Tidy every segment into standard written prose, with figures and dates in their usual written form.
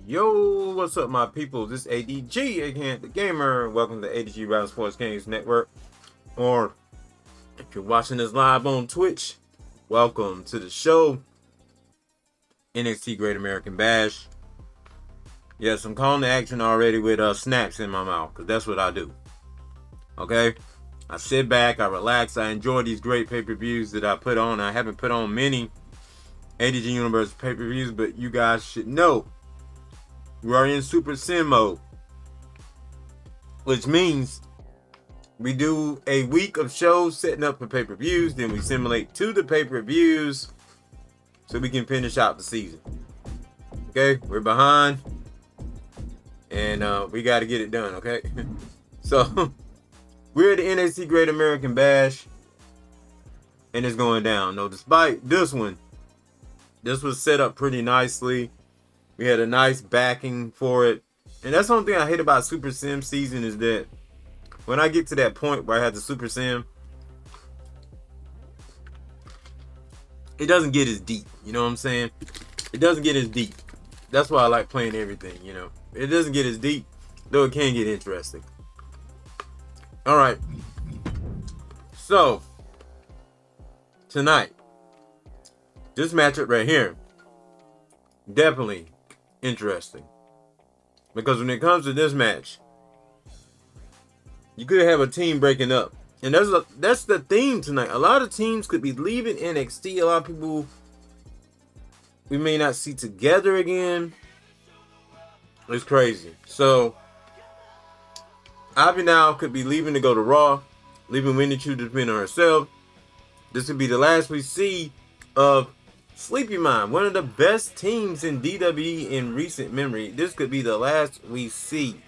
Yo, what's up, my people? This is ADG, aka AntDaGamer. Welcome to ADG Round Sports Games Network. Or if you're watching this live on Twitch, welcome to the show. NXT Great American Bash. Yes, I'm calling the action already with snacks in my mouth, because that's what I do. Okay? I sit back, I relax, I enjoy these great pay-per-views that I put on. I haven't put on many ADG Universe pay-per-views, but you guys should know we are in Super Sim mode, which means we do a week of shows setting up for pay-per-views, then we simulate to the pay-per-views so we can finish out the season. Okay, we're behind, and we got to get it done. Okay, so we're at the NXT Great American Bash, and it's going down. No, despite this one, this was set up pretty nicely. We had a nice backing for it. And that's the only thing I hate about Super Sim season is that when I get to that point where I have the Super Sim, it doesn't get as deep. You know what I'm saying? It doesn't get as deep. That's why I like playing everything, you know. It doesn't get as deep, though it can get interesting. Alright. So, tonight, this matchup right here, definitely interesting, because when it comes to this match, you could have a team breaking up, and that's the theme tonight. A lot of teams could be leaving NXT. A lot of people we may not see together again. It's crazy. So Ivy now could be leaving to go to Raw, leaving Wendy Choo to depend on herself. This would be the last we see of Sleepy Mind, one of the best teams in WWE in recent memory. This could be the last we see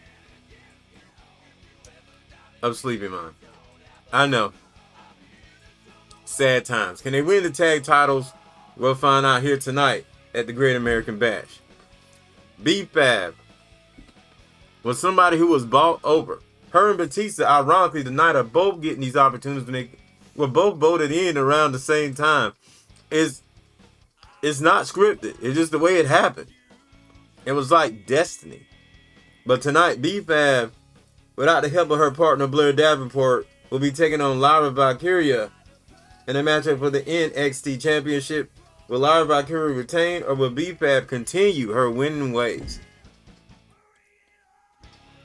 of Sleepy Mind. I know. Sad times. Can they win the tag titles? We'll find out here tonight at the Great American Bash. B-Fab was somebody who was bought over. Her and Batista, ironically, tonight are both getting these opportunities when they were both voted in around the same time. It's not scripted. It's just the way it happened. It was like destiny. But tonight, B-Fab, without the help of her partner Blair Davenport, will be taking on Lyra Valkyria in a matchup for the NXT Championship. Will Lyra Valkyria retain, or will B-Fab continue her winning ways?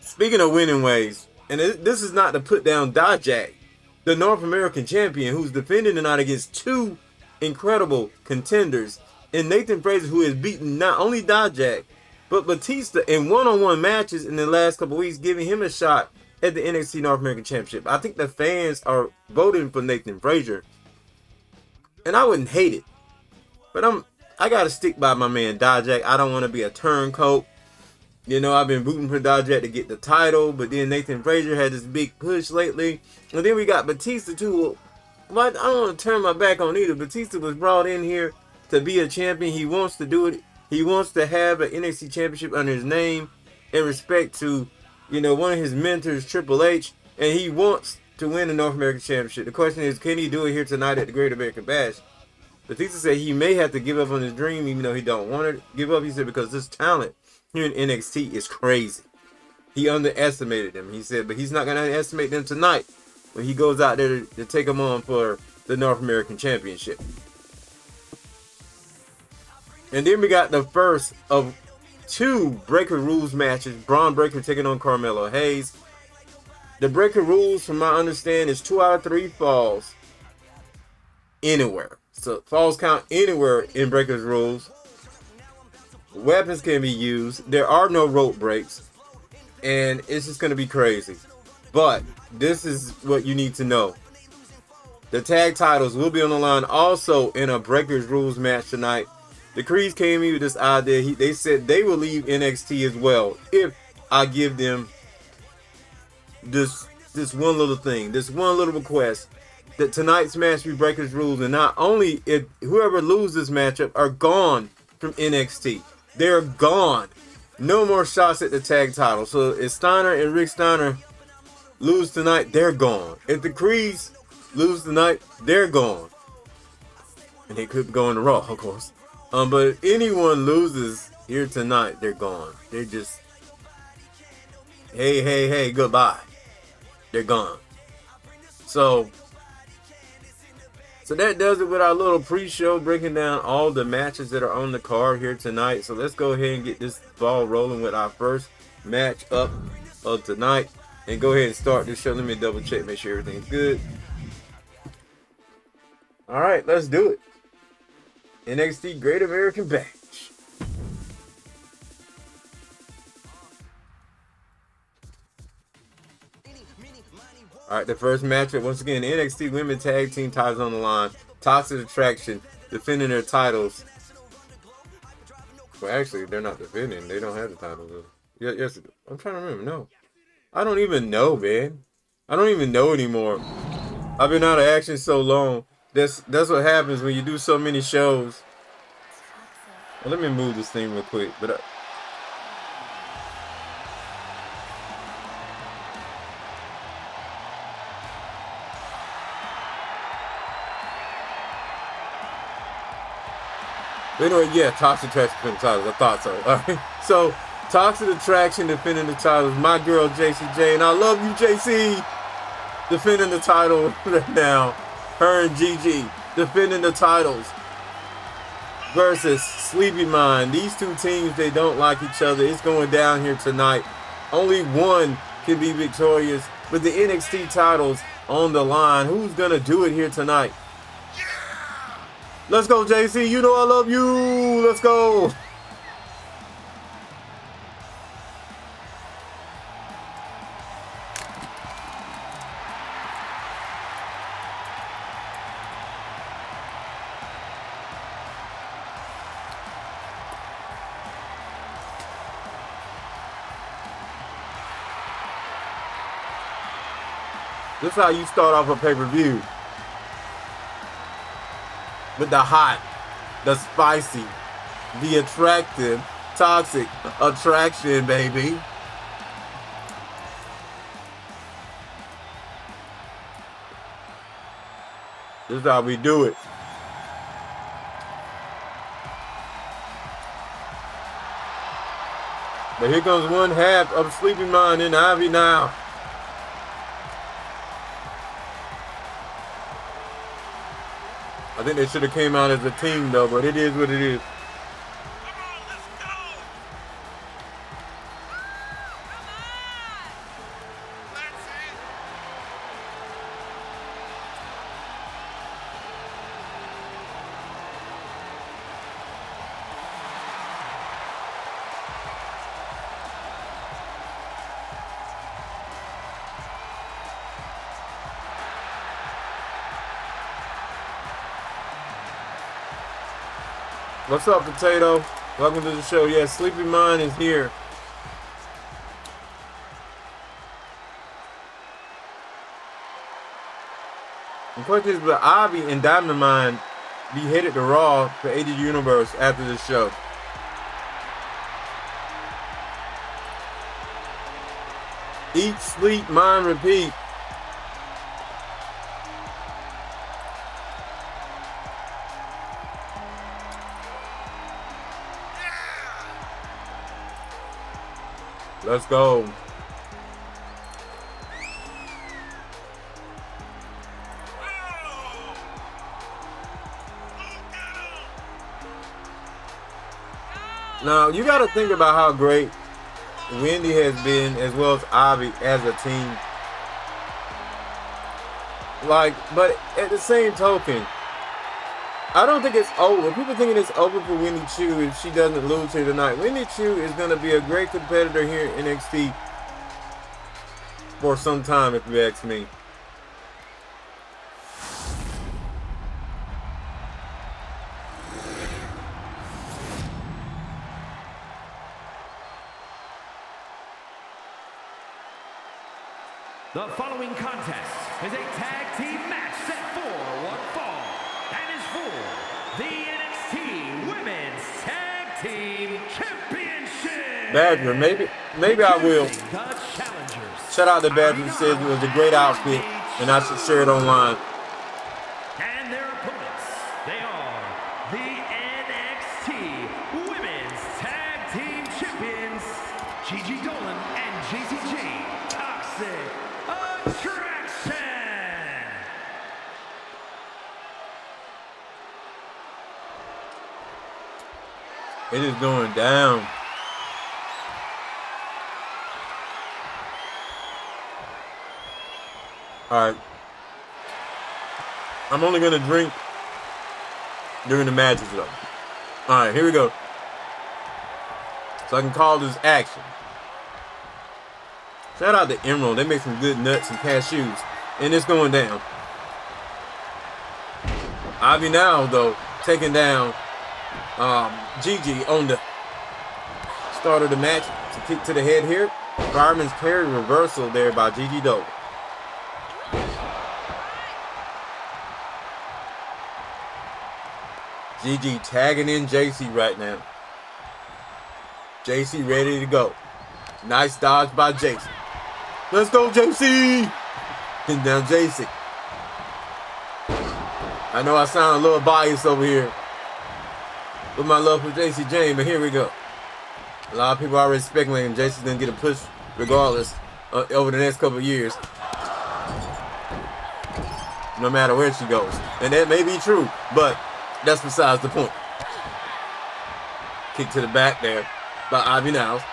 Speaking of winning ways, and this is not to put down Dijak, the North American champion, who's defending tonight against two incredible contenders, and Nathan Frazer, who has beaten not only Dijak but Batista in one-on-one matches in the last couple weeks, giving him a shot at the NXT North American Championship. I think the fans are voting for Nathan Frazer, and I wouldn't hate it, but I gotta stick by my man Dijak. I don't want to be a turncoat. You know, I've been rooting for Dijak to get the title, but then Nathan Frazer had this big push lately, and then we got Batista too. But I don't want to turn my back on either. Batista was brought in here to be a champion. He wants to do it. He wants to have an NXT championship under his name in respect to, you know, one of his mentors, Triple H, and he wants to win the North American Championship. The question is, can he do it here tonight at the Great American Bash? Batista said he may have to give up on his dream, even though he don't want to give up. He said because this talent here in NXT is crazy. He underestimated them. He said, but he's not going to underestimate them tonight when he goes out there to take them on for the North American Championship. And then we got the first of two Breaker Rules matches. Braun Breaker taking on Carmelo Hayes. The Breaker Rules, from my understanding, is 2 out of 3 falls anywhere. So falls count anywhere in Breaker's Rules. Weapons can be used. There are no rope breaks. And it's just going to be crazy. But this is what you need to know. The tag titles will be on the line also in a Breakers Rules match tonight. The Creeds came in with this idea. They said they will leave NXT as well if I give them this one little thing, this one little request, that tonight's match be Breakers Rules, and not only if whoever loses this matchup are gone from NXT. They're gone. No more shots at the tag title. So if Steiner and Rick Steiner lose tonight, they're gone. If the Creeds lose tonight, they're gone. And they could go on to Raw, of course. But if anyone loses here tonight, they're gone. They're just, hey, goodbye. They're gone. So that does it with our little pre-show, breaking down all the matches that are on the card here tonight. So let's go ahead and get this ball rolling with our first match up of tonight. And go ahead and start this show. Let me double check, make sure everything's good. All right, let's do it. NXT Great American Bash. All right, the first matchup, once again, NXT Women Tag Team titles on the line. Toxic Attraction defending their titles. Well, actually, they're not defending. They don't have the titles. Yes, I'm trying to remember. No. I don't even know, man. I don't even know anymore. I've been out of action so long. That's what happens when you do so many shows. Well, let me move this thing real quick. But anyway, yeah, Toxic Attraction defending the titles. I thought so. All right. So, Toxic Attraction defending the titles. My girl, JCJ. And I love you, JC. Defending the title right now. Her and Gigi defending the titles. Versus Sleepy Mind. These two teams, they don't like each other. It's going down here tonight. Only one can be victorious. With the NXT titles on the line. Who's going to do it here tonight? Let's go, JC. You know I love you. Let's go. This is how you start off a pay-per-view. With the hot, the spicy, the attractive, Toxic Attraction, baby. This is how we do it. But here comes one half of Sleepy Mind in Ivy now. I think they should have came out as a team though, but it is what it is. What's up, Potato? Welcome to the show. Yes, Sleepy Mind is here. The question is, will Ivy and Diamond Mine be headed to Raw for ADG Universe after this show? Eat, sleep, mind, repeat. Let's go. Now, you got to think about how great Wendy has been, as well as Ivy as a team. Like, but at the same token, I don't think it's over. People thinking it's over for Wendy Chu if she doesn't lose here tonight. Wendy Chu is going to be a great competitor here in NXT for some time, if you ask me. The following contest is a tag team match set for one fall and is for the NXT Women's Tag Team Championship. Badger, maybe I will. Shout out to Badger, who says it was a great outfit and I should share it online. And their opponents, they are the NXT Women's Tag classic attraction. It is going down. All right. I'm only gonna drink during the matches though. All right, here we go. So I can call this action. Shout out to Emerald. They make some good nuts and cashews, and it's going down. Ivy now though taking down Gigi on the start of the match. To kick to the head here. Fireman's carry reversal there by Gigi Dolan. Gigi tagging in JC right now. JC ready to go. Nice dodge by JC. Let's go, JC! Pin down JC. I know I sound a little biased over here with my love for JC Jane, but here we go. A lot of people are already speculating JC's gonna get a push regardless over the next couple of years. No matter where she goes. And that may be true, but that's besides the point. Kick to the back there by Ivy Niles.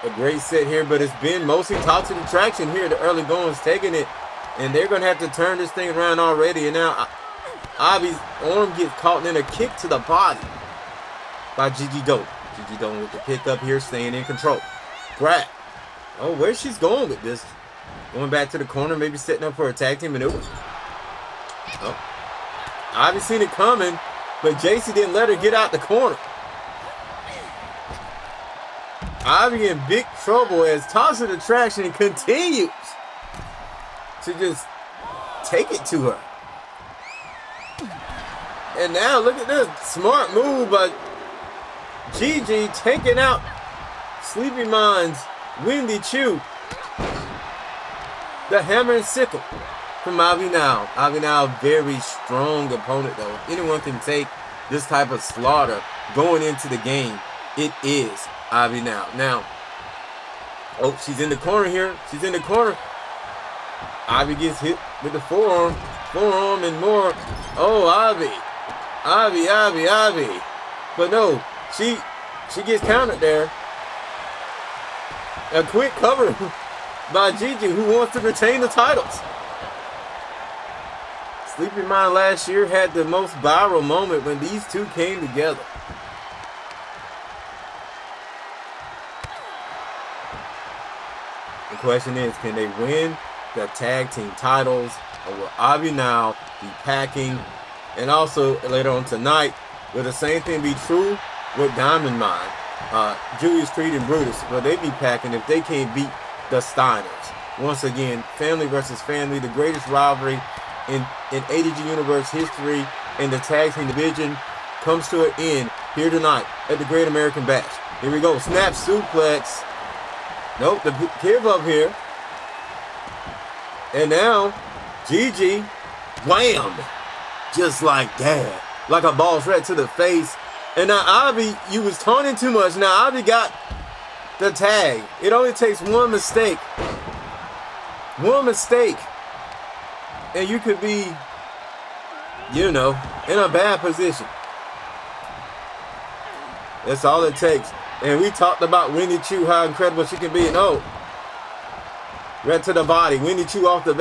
A great set here, but it's been mostly toxic attraction here. The early goings taking it, and they're going to have to turn this thing around already. And now Ivy's arm gets caught in a kick to the body by Gigi Dolan. Gigi Dolan with the pick up here, staying in control. Grab. Oh, where she's going with this? Going back to the corner, maybe setting up for a tag team maneuver. Oh. Ivy seen it coming, but JC didn't let her get out the corner. Ivy in big trouble as toxic attraction continues to just take it to her. And now look at this smart move by Gigi taking out Sleepy Mind's Wendy Chu. The hammer and sickle from Ivy now. Ivy now, very strong opponent though. Anyone can take this type of slaughter going into the game. It is Ivy now. Now, oh, she's in the corner here. She's in the corner. Ivy gets hit with the forearm and more. Oh, Ivy. But no, she gets countered there. A quick cover by Gigi, who wants to retain the titles. Sleepy Mind last year had the most viral moment when these two came together. The question is, can they win the tag team titles, or will Ivy now be packing? And also later on tonight, will the same thing be true with Diamond Mine, Julius Creed and Brutus? Will they be packing if they can't beat the Steiners? Once again, family versus family, the greatest rivalry in ADG Universe history in the tag team division comes to an end here tonight at the Great American Bash. Here we go, snap suplex. Nope, the give up here. And now, Gigi, wham! Just like that. Like a boss right to the face. And now Ivy, you was taunting too much. Now Ivy got the tag. It only takes one mistake. One mistake. And you could be, you know, in a bad position. That's all it takes. And we talked about Wendy Chu, how incredible she can be. And oh, right to the body. Wendy Chu off the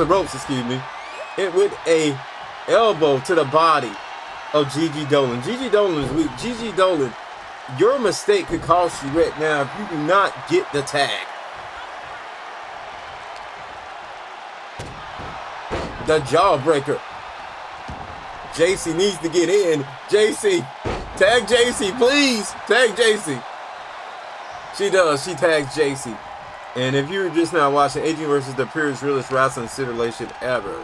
ropes, excuse me. It with a elbow to the body of Gigi Dolan. Gigi Dolan is weak. Gigi Dolan, your mistake could cost you right now if you do not get the tag. The jawbreaker. JC needs to get in. JC, tag JC, please. Tag JC. She does. She tags JC. And if you're just now watching AG versus the purest, realest wrestling simulation ever.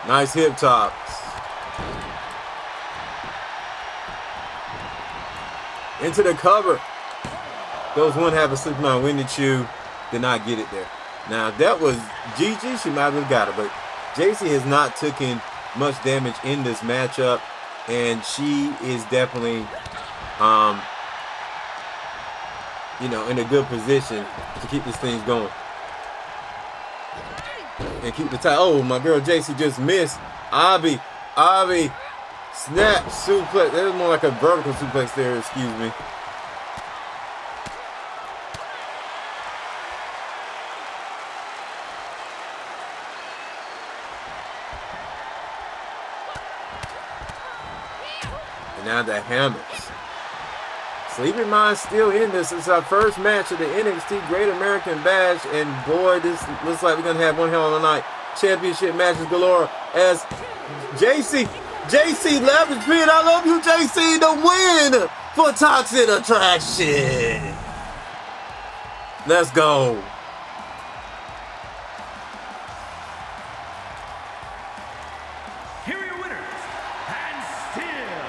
Nice hip tops. Into the cover. Those one half of Sleepy Mind Wendy Chu did not get it there. Now, if that was Gigi, she might have got it. But JC has not taken much damage in this matchup. and she is definitely, you know, in a good position to keep this thing going and keep the tie. Oh, my girl JC just missed. Abby, snap suplex. That was more like a vertical suplex there. Excuse me. And now the hammers. Sleeping Mind still in this. It's our first match of the NXT Great American Bash, and boy, this looks like we're gonna have one hell of a night. Championship matches galore as JC leverage pin. I love you, JC, the win for Toxic Attraction. Let's go. Here are your winners, and still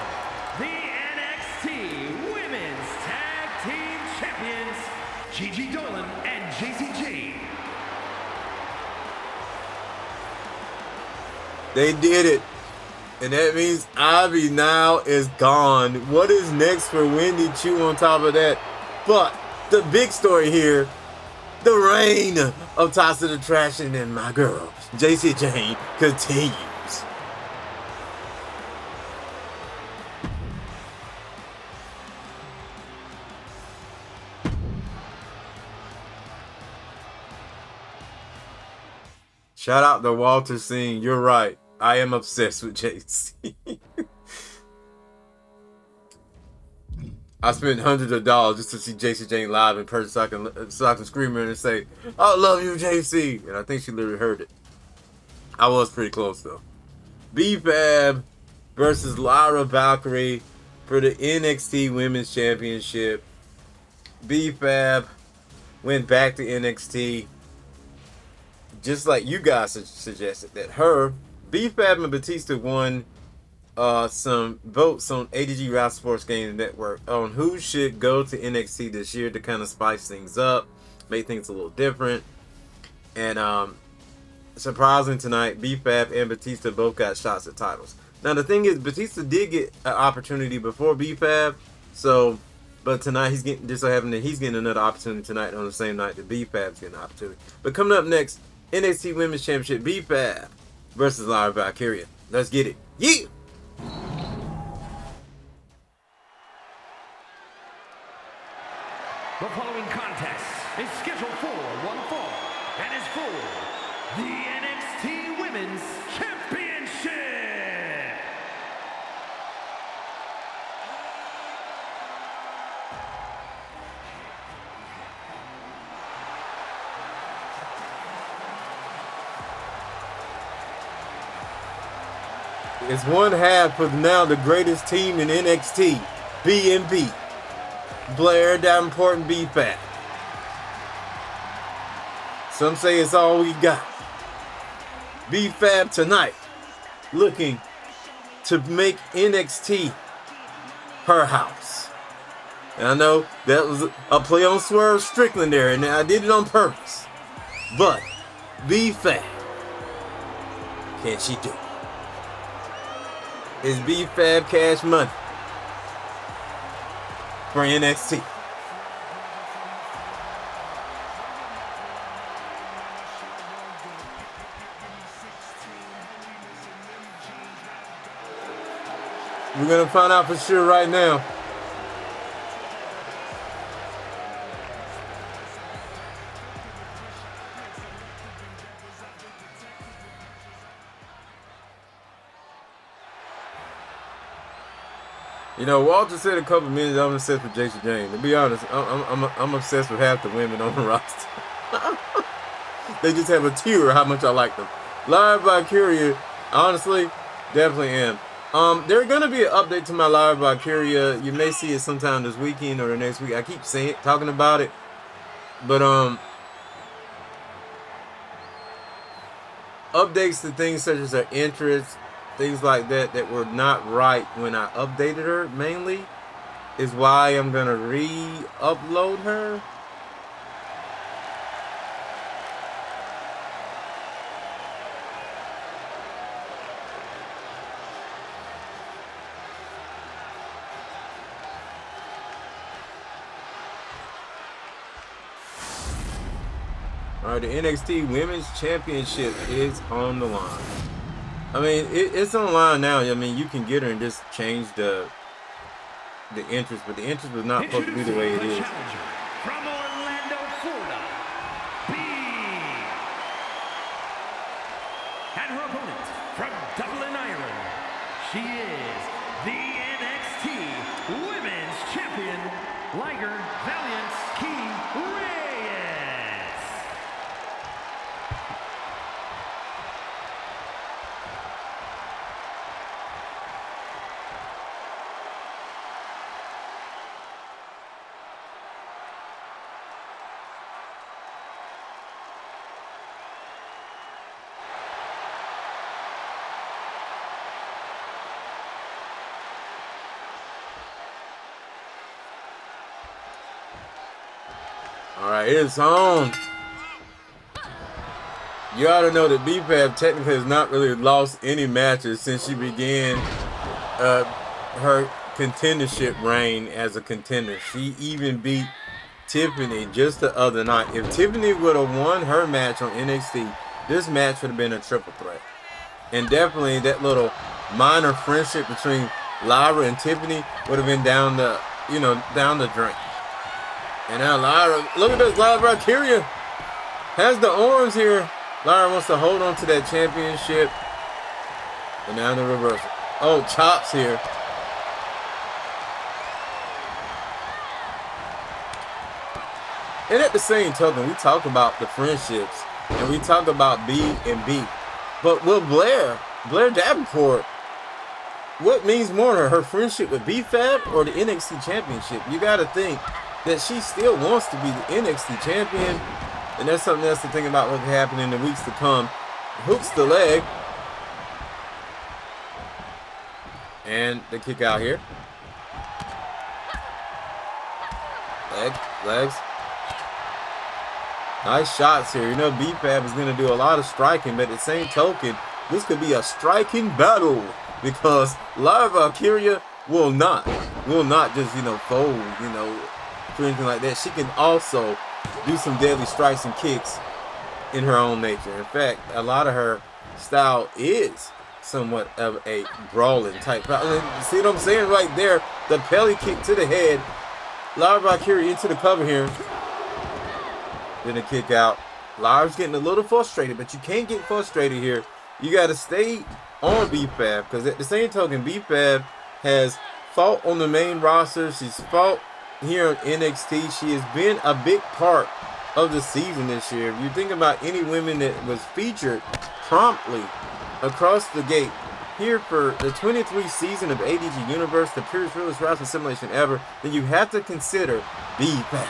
the NXT Women's Tag Team Champions, Gigi Dolan and JCG. They did it. And that means Ivy now is gone. What is next for Wendy Chu on top of that? But the big story here, the reign of Toxic Attraction and my girl, JC Jane, continues. Shout out to Walter Singh. You're right. I am obsessed with JC. I spent hundreds of dollars just to see JC Jane live in person so I can scream her and say, I love you, JC. And I think she literally heard it. I was pretty close, though. B-Fab versus Lyra Valkyrie for the NXT Women's Championship. B-Fab went back to NXT. Just like you guys suggested, that B-Fab and Batista won some votes on ADG Rap Sports Gaming Network on who should go to NXT this year to kind of spice things up, make things a little different. And surprising tonight, B-Fab and Batista both got shots at titles. Now the thing is, Batista did get an opportunity before B-Fab, but tonight he's getting, just so happened that he's getting another opportunity tonight on the same night that B-Fab's getting an opportunity. But coming up next, NXT Women's Championship, B-Fab versus Lyra Valkyria. Let's get it. Yeah! The following contest is scheduled for one fall and is for the NXT Women's Championship. It's one half of now the greatest team in NXT, B&B. Blair, Davenport, and B-Fab. Some say it's all we got. B-Fab tonight looking to make NXT her house. And I know that was a play on Swerve Strickland there, and I did it on purpose. But B-Fab, can she do it? Is B-Fab cash money for NXT? We're gonna find out for sure right now. You know, Walter said a couple minutes I'm obsessed with Jason James. To be honest, I'm obsessed with half the women on the roster. They just have a tier of how much I like them. Lyra Valkyria, honestly, definitely am. There's gonna be an update to my Lyra Valkyria. You may see it sometime this weekend or the next week. I keep saying it, talking about it, but updates to things such as her interests, things like that that were not right when I updated her, mainly, is why I'm gonna re-upload her. All right, the NXT Women's Championship is on the line. I mean, it's on the line now. I mean, you can get her and just change the interest, but the interest was not supposed to be the way it is. From Orlando, Florida, B. And her opponent from Dublin, Ireland, she is the NXT Women's Champion, Liger Valiant Key Reyes. All right, it's on. You ought to know that BPAB technically has not really lost any matches since she began her contendership reign as a contender. She even beat Tiffany just the other night. If Tiffany would have won her match on NXT, this match would have been a triple threat. And definitely that little minor friendship between Lyra and Tiffany would have been down the drain. And now Lyra, look at this, Lyra Valkyria has the arms here. Lyra wants to hold on to that championship. And now the reversal. Oh, chops here. And at the same token, we talk about the friendships and we talk about B and B. But with Blair Davenport, what means more to her friendship with B-Fab or the NXT Championship? You got to think that she still wants to be the NXT champion, and that's something else to think about what can happen in the weeks to come. Hooks the leg, and the kick out here. Legs. Nice shots here. You know, B-Fab is going to do a lot of striking, but at the same token, this could be a striking battle because Lyra Valkyria will not just, fold, for anything like that. She can also do some deadly strikes and kicks in her own nature. In fact, a lot of her style is somewhat of a brawling type. See what I'm saying right there? The belly kick to the head. Lyra Valkyria into the cover here. Then a kick out. Lyra's getting a little frustrated, but you can't get frustrated here. You got to stay on B-Fab because at the same token, B-Fab has fought on the main roster. She's fought here on NXT. She has been a big part of the season this year. If you think about any women that was featured promptly across the gate here for the 23 season of ADG Universe, the purest, realest wrestling simulation ever, then you have to consider B-Fab.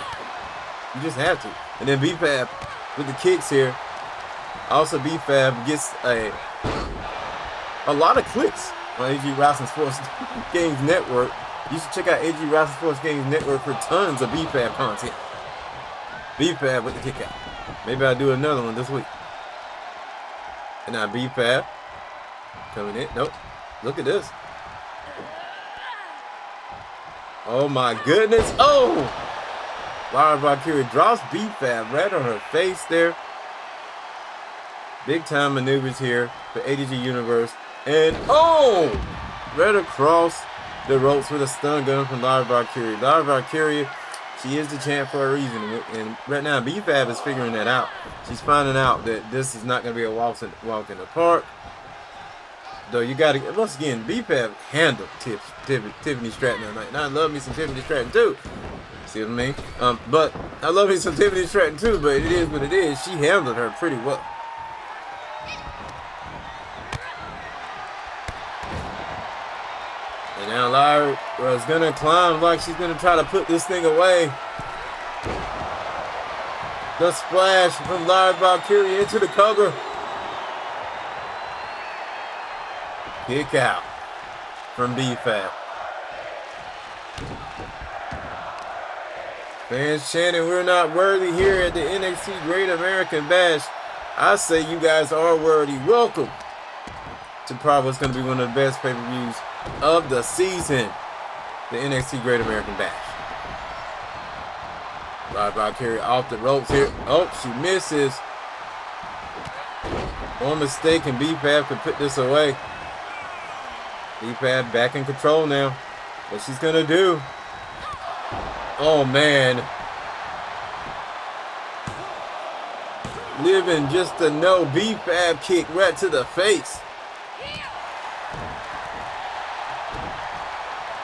You just have to. And then B-Fab with the kicks here. Also, B-Fab gets a lot of clicks on AG Wrestling Sports Games Network. You should check out AG Wrestling Sports Games Network for tons of B-Fab content. B-Fab with the kick out. Maybe I'll do another one this week. And now B-Fab coming in. Nope. Look at this. Oh my goodness. Oh! Lyra Valkyria drops B-Fab right on her face there. Big time maneuvers here for ADG Universe. And oh! Right across the ropes with a stun gun from Lyra Valkyria. Lyra Valkyria, she is the champ for a reason. And right now, B-Fab is figuring that out. She's finding out that this is not going to be a walk in the park. Though you got to, once again, B-Fab handled Tiffany Stratton that night. And I love me some Tiffany Stratton too. See what I mean? But I love me some Tiffany Stratton too, but it is what it is. She handled her pretty well. And now Lyra is going to climb like she's going to try to put this thing away. The splash from Lyra Valkyria into the cover. Kick out from B-Fab. Fans chanting, "We're not worthy" here at the NXT Great American Bash. I say you guys are worthy. Welcome to probably what's going to be one of the best pay-per-views of the season, the NXT Great American Bash. Valkyria off the ropes here. Oh, she misses. One mistake and B-Fab could put this away. B-Fab back in control now. What she's gonna do? Oh man. Living just a no B-Fab kick right to the face.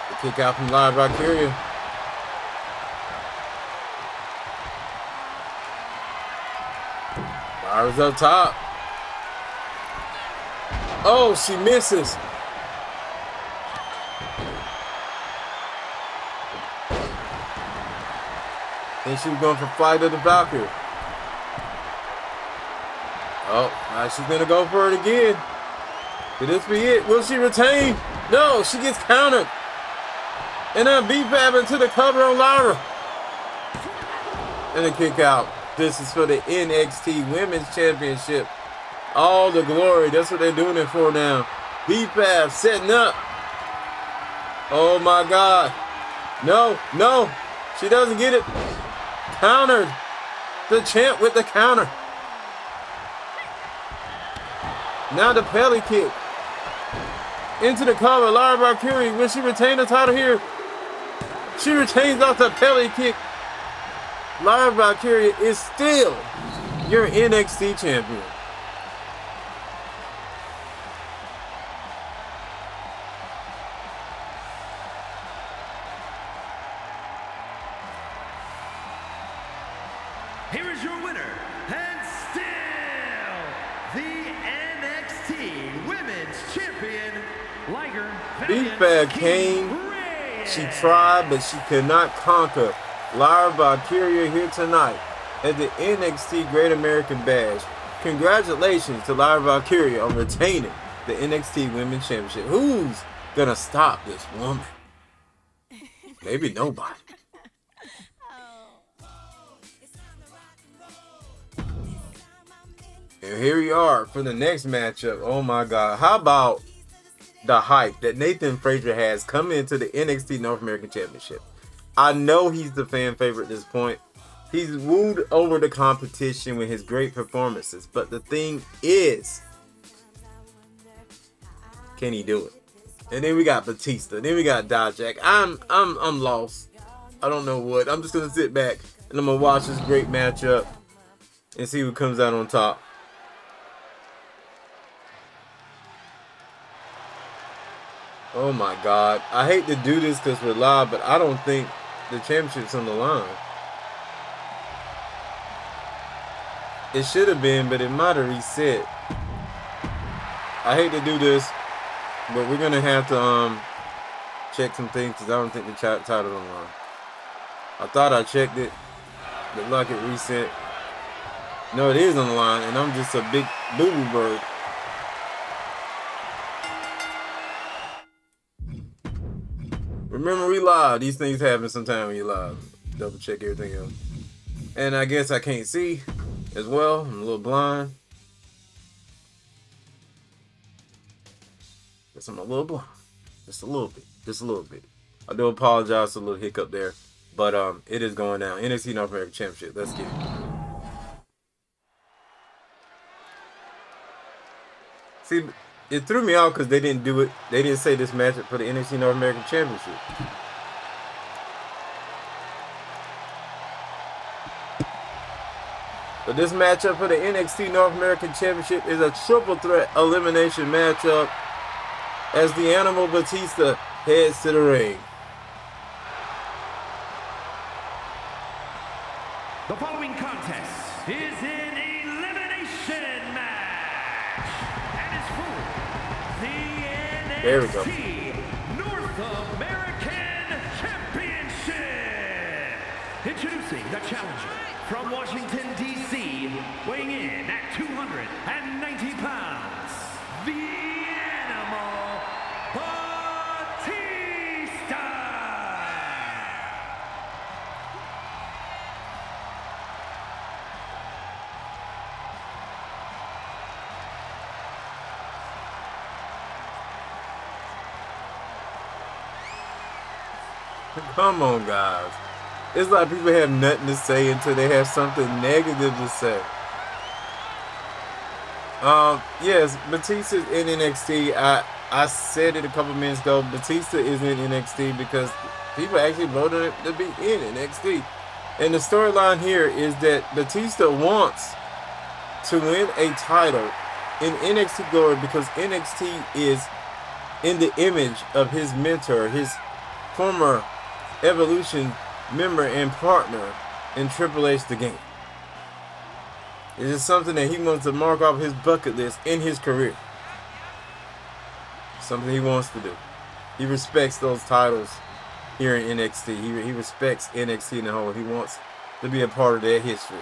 The kick out from Live Valkyria. Lyra's up top. Oh, she misses. And she was going for Flight of the Valkyrie. Oh, now she's gonna go for it again. Could this be it? Will she retain? No, she gets countered. And then B-Fab into the cover on Lyra. And a kick out. This is for the NXT Women's Championship. All the glory. That's what they're doing it for now. B-Fab setting up. Oh my God. No, no. She doesn't get it. Countered. The champ with the counter. Now the belly kick. Into the cover. Lyra Valkyrie. Will she retain the title here? She retains off the belly kick. Lyra Valkyrie is still your NXT champion. Here is your winner, and still the NXT Women's Champion, Liger B-Fab came. She tried, but she could not conquer Lyra Valkyria here tonight at the NXT Great American Bash. Congratulations to Lyra Valkyria on retaining the NXT Women's Championship. Who's gonna stop this woman? Maybe nobody. And here we are for the next matchup. Oh my God. How about the hype that Nathan Frazier has coming into the NXT North American Championship? I know he's the fan favorite at this point. He's wooed over the competition with his great performances. But the thing is, can he do it? And then we got Batista. Then we got Dijak. I'm lost. I don't know what. I'm just gonna sit back and I'm gonna watch this great matchup and see who comes out on top. Oh my God. I hate to do this because we're live, but I don't think the championship's on the line. It should have been, but it might have reset. I hate to do this, but we're going to have to check some things because I don't think the title's on the line. I thought I checked it, but like it reset. No, it is on the line, and I'm just a big boo-boo bird. Remember, we live. These things happen sometime when you live. Double check everything else. And I guess I can't see as well. I'm a little blind. Guess I'm a little blind. Just a little bit. Just a little bit. I do apologize for a little hiccup there. But it is going down. NXT North American Championship. Let's get it. See, it threw me off because they didn't do it. They didn't say this matchup for the NXT North American Championship. But this matchup for the NXT North American Championship is a triple threat elimination matchup as the Animal Batista heads to the ring. The following contest is an elimination match and is for the There we go. NXT North American Championship. Introducing the challenger from Washington, D.C., weighing in at 290 pounds, the Animal Batista. Come on, guys. It's like people have nothing to say until they have something negative to say. Yes, Batista's in NXT. I said it a couple minutes ago. Batista is in NXT because people actually voted him to be in NXT. And the storyline here is that Batista wants to win a title in NXT Glory because NXT is in the image of his mentor, his former Evolution member and partner in Triple H the Game. It is something that he wants to mark off his bucket list in his career. Something he wants to do. He respects those titles here in NXT. He respects NXT in the whole. He wants to be a part of their history.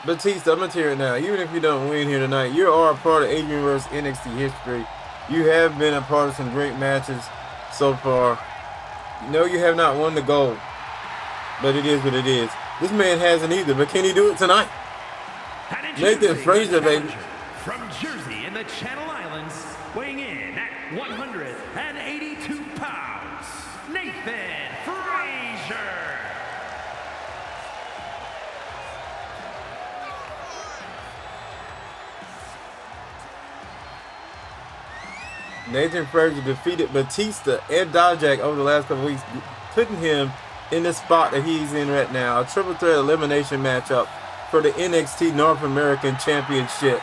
Batista, I'm going to tell you right now, even if you don't win here tonight, you are a part of ADG NXT history. You have been a part of some great matches so far. No, you have not won the gold, but it is what it is. This man hasn't either, but can he do it tonight? Nathan Frazier, baby. From Jersey in the Channel Islands, weighing in at 182 pounds, Nathan Frazier. Nathan Frazier defeated Batista and Dijak over the last couple weeks, putting him in the spot that he's in right now. A triple threat elimination matchup for the NXT North American Championship.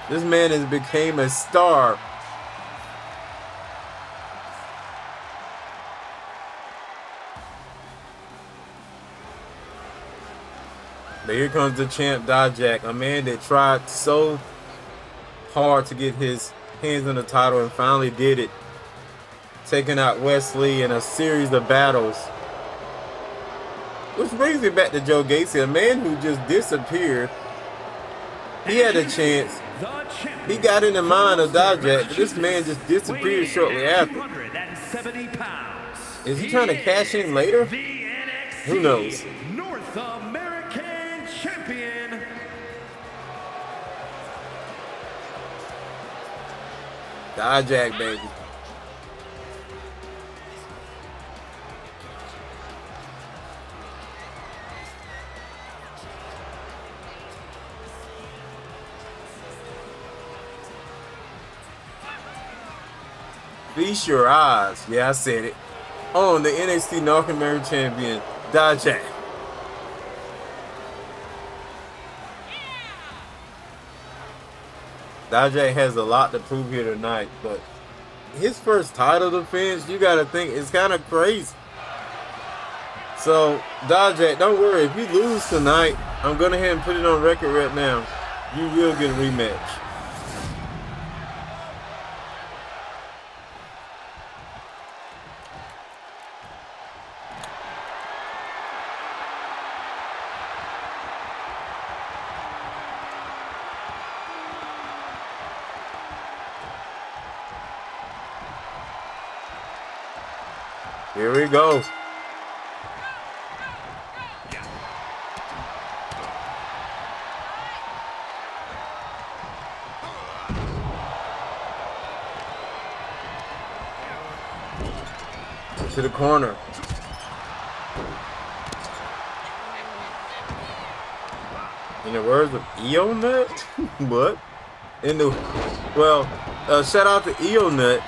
This man has become a star. But here comes the champ Dijak, a man that tried so hard to get his hands on the title and finally did it, taking out Wesley in a series of battles. Which brings me back to Joe Gacy, a man who just disappeared. He had a chance. He got in the mind of Dijak, but this man just disappeared shortly after. Is he trying to cash in later? Who knows? North American Champion. Dijak, baby. Feast your eyes, yeah, I said it, on the NXT North American Champion, Dijak. Dijak has a lot to prove here tonight, but his first title defense, you gotta think, is kind of crazy. So, Dijak, don't worry, if you lose tonight, I'm going ahead and put it on record right now. You will get a rematch. Here we go. To the corner. In the words of EO Nut? What? Shout out to EO Nut,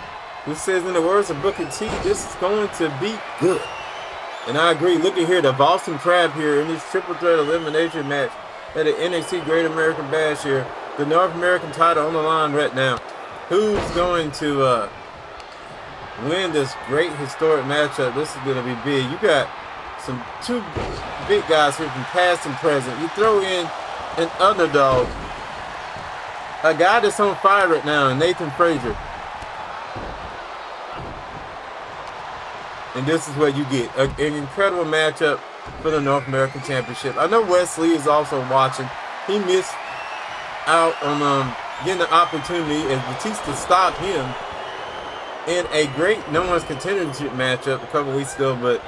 who says, in the words of Booker T, this is going to be good. And I agree. Look at here, the Boston Crab here in this triple threat elimination match at the NXT Great American Bash here. The North American title on the line right now. Who's going to win this great historic matchup? This is going to be big. You got two big guys here from past and present. You throw in an underdog, a guy that's on fire right now, Nathan Frazier. And this is what you get, an incredible matchup for the North American Championship. I know Wesley is also watching. He missed out on getting the opportunity as Batista stopped him in a great No One's Contendership matchup a couple weeks ago, but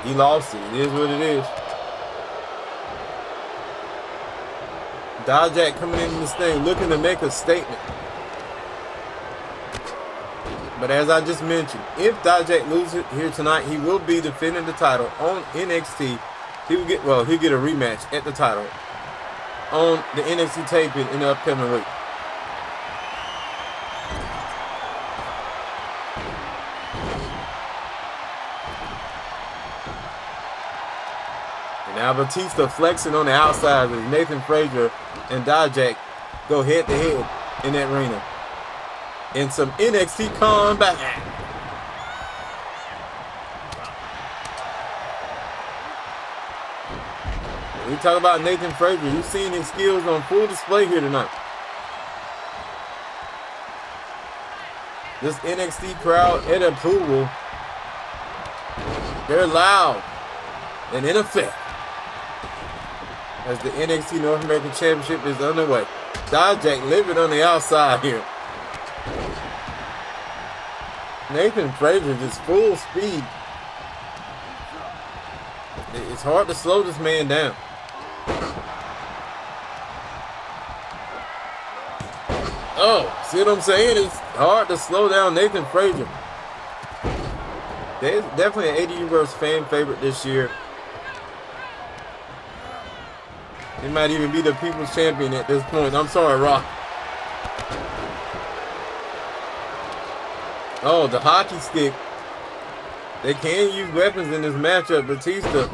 he lost it. It is what it is. Dijak coming in this thing looking to make a statement. But as I just mentioned, if Dijak loses here tonight, he will be defending the title on NXT. He'll get a rematch at the title on the NXT taping in the upcoming week. And now Batista flexing on the outside as Nathan Frazier and Dijak go head to head in that arena. In some NXT combat. We talk about Nathan Frazier. You've seen his skills on full display here tonight. This NXT crowd at approval. They're loud and in effect as the NXT North American Championship is underway. Dijak living on the outside here. Nathan Frazier just full speed. It's hard to slow this man down. Oh, see what I'm saying? It's hard to slow down Nathan Frazier. There's definitely an ADG fan favorite this year. He might even be the People's Champion at this point. I'm sorry, Rock. Oh, the hockey stick. They can use weapons in this matchup. Batista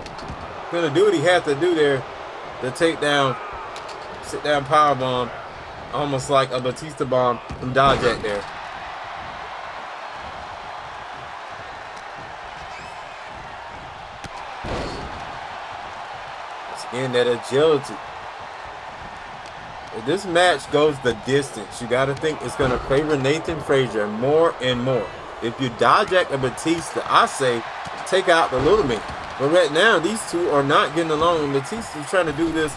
gonna do what he has to do there. The takedown, sit down power bomb, almost like a Batista bomb from Dijak there. Again, that agility. If this match goes the distance, you got to think it's going to favor Nathan Frazier more and more. If you Dijak or Batista, I say take out the little man. But right now, these two are not getting along. And Batista's trying to do this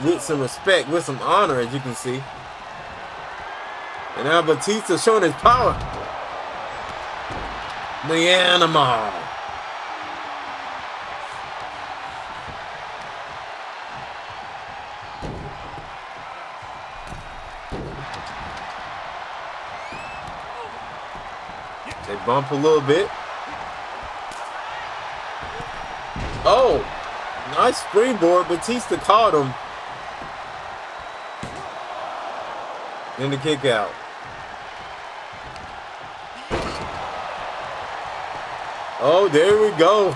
with some respect, with some honor, as you can see. And now Batista showing his power. The animal. They bump a little bit. Oh, nice springboard. Batista caught him. Then the kick out. Oh, there we go.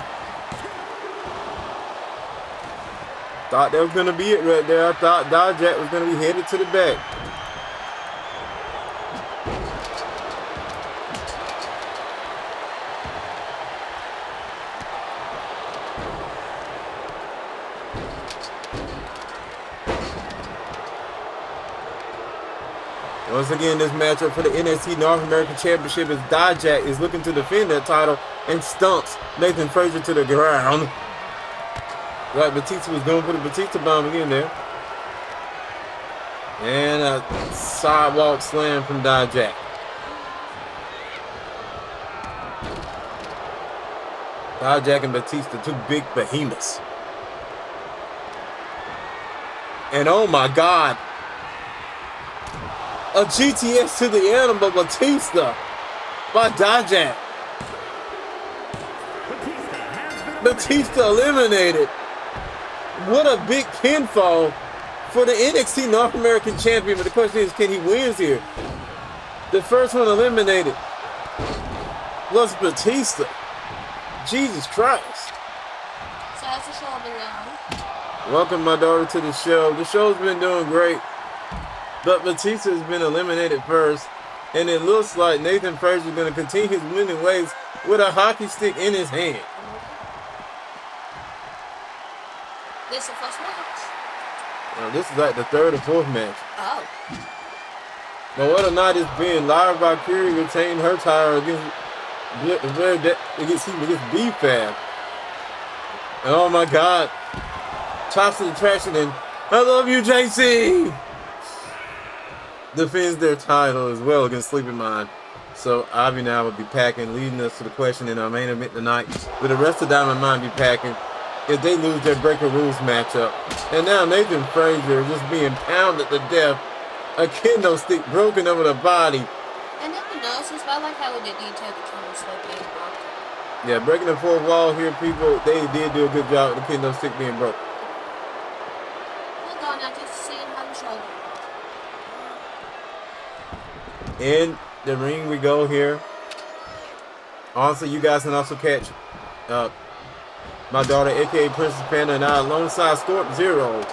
Thought that was going to be it right there. I thought Dijak was going to be headed to the back. Once again, this matchup for the NXT North American Championship is Dijak is looking to defend that title and stumps Nathan Frazier to the ground. Like Batista was going for the Batista bomb again there. And a sidewalk slam from Dijak. Dijak and Batista, two big behemoths. And oh my God. A GTS to the animal, Batista by Dijak. Batista eliminated. What a big pinfall for the NXT North American Champion. But the question is, can he win here? The first one eliminated was Batista. Jesus Christ. So how's the show been going? Welcome, my daughter, to the show. The show's been doing great. But Batista has been eliminated first, and it looks like Nathan Frazier is going to continue his winning ways with a hockey stick in his hand. This is the first match? Now, this is like the third or fourth match. Oh. But what a night it's been. Lyra Valkyrie retained her title against B-Fab. And oh my God. Chops to the traction, and I love you, JC! Defends their title as well against Sleeping Mind. So Ivy now will be packing, leading us to the question in our main event tonight. Will the rest of Diamond Mine be packing if they lose their Breaker Rules matchup? And now Nathan Frazier just being pounded to death. A kendo stick broken over the body. And never noticed, but I like how they detailed the candlestick being broken. Yeah, breaking the fourth wall here, people, they did do a good job with the candlestick being broken. Look on, I just see how the shoulder. In the ring we go here. Also, you guys can also catch my daughter, aka Princess Panda, and I alongside Scorp Zero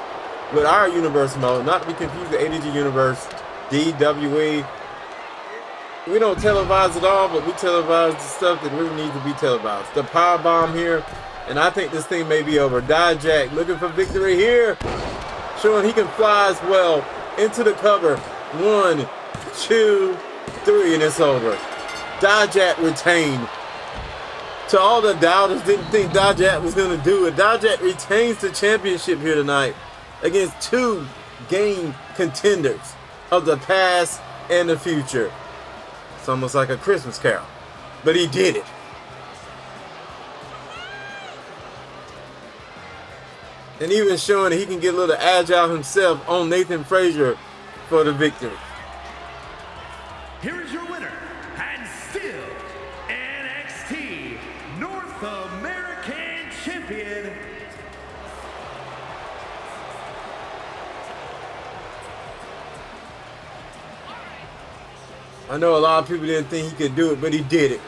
with our universe mode, not to be confused with ADG Universe, DWE. We don't televise it all, but we televise the stuff that really needs to be televised. The power bomb here, and I think this thing may be over. Dijak looking for victory here, showing he can fly as well into the cover. 1, 2, 3, and it's over. Dijak retained. To all the doubters didn't think Dijak was going to do it, Dijak retains the championship here tonight against 2 game contenders of the past and the future. It's almost like a Christmas carol, but he did it. And even showing that he can get a little agile himself on Nathan Frazier for the victory. Here is your winner, and still NXT North American Champion, I know a lot of people didn't think he could do it, but he did it.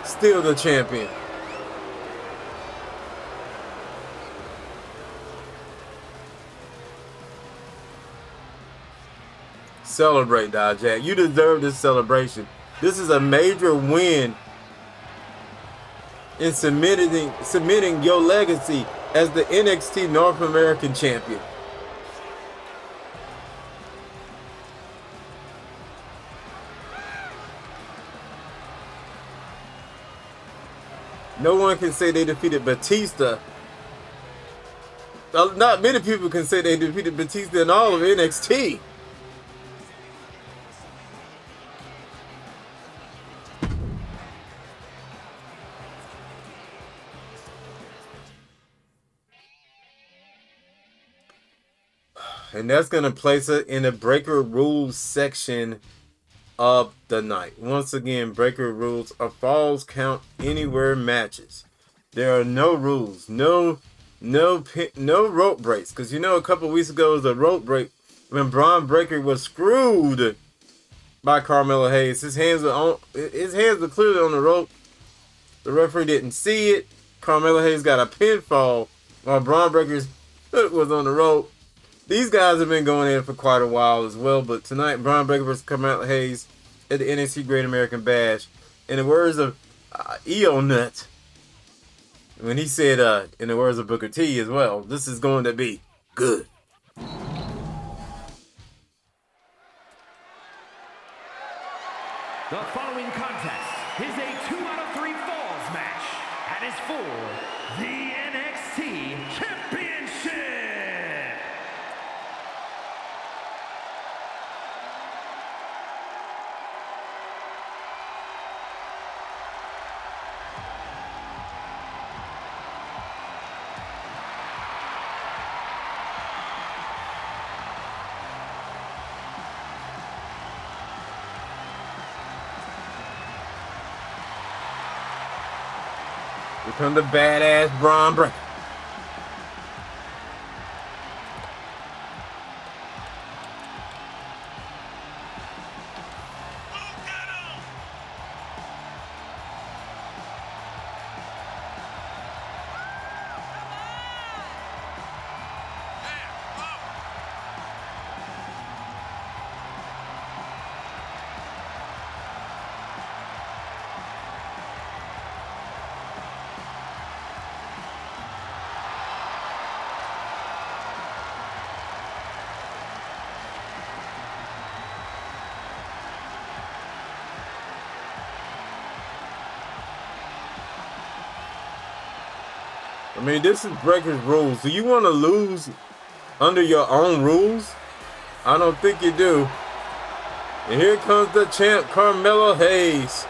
Still the champion. Celebrate, Dijak. You deserve this celebration. This is a major win in cementing your legacy as the NXT North American champion. No one can say they defeated Batista. Not many people can say they defeated Batista in all of NXT. And that's going to place it in the Breaker Rules section of the night. Once again, Breaker Rules are Falls Count Anywhere matches. There are no rules, no rope breaks. Because you know, a couple weeks ago was a rope break when Braun Breaker was screwed by Carmelo Hayes. His hands were clearly on the rope. The referee didn't see it. Carmelo Hayes got a pinfall while Braun Breaker's foot was on the rope. These guys have been going in for quite a while as well, but tonight, Braun Breaker versus Carmelo Hayes at the NXT Great American Bash. In the words of EO Nut, when he said, in the words of Booker T as well, this is going to be good. The following contest is a 2 out of 3 falls match and is for the NXT Championship. Here comes the badass Braun Breaker. I mean, this is Breaker's rules. Do you want to lose under your own rules? I don't think you do. And here comes the champ, Carmelo Hayes.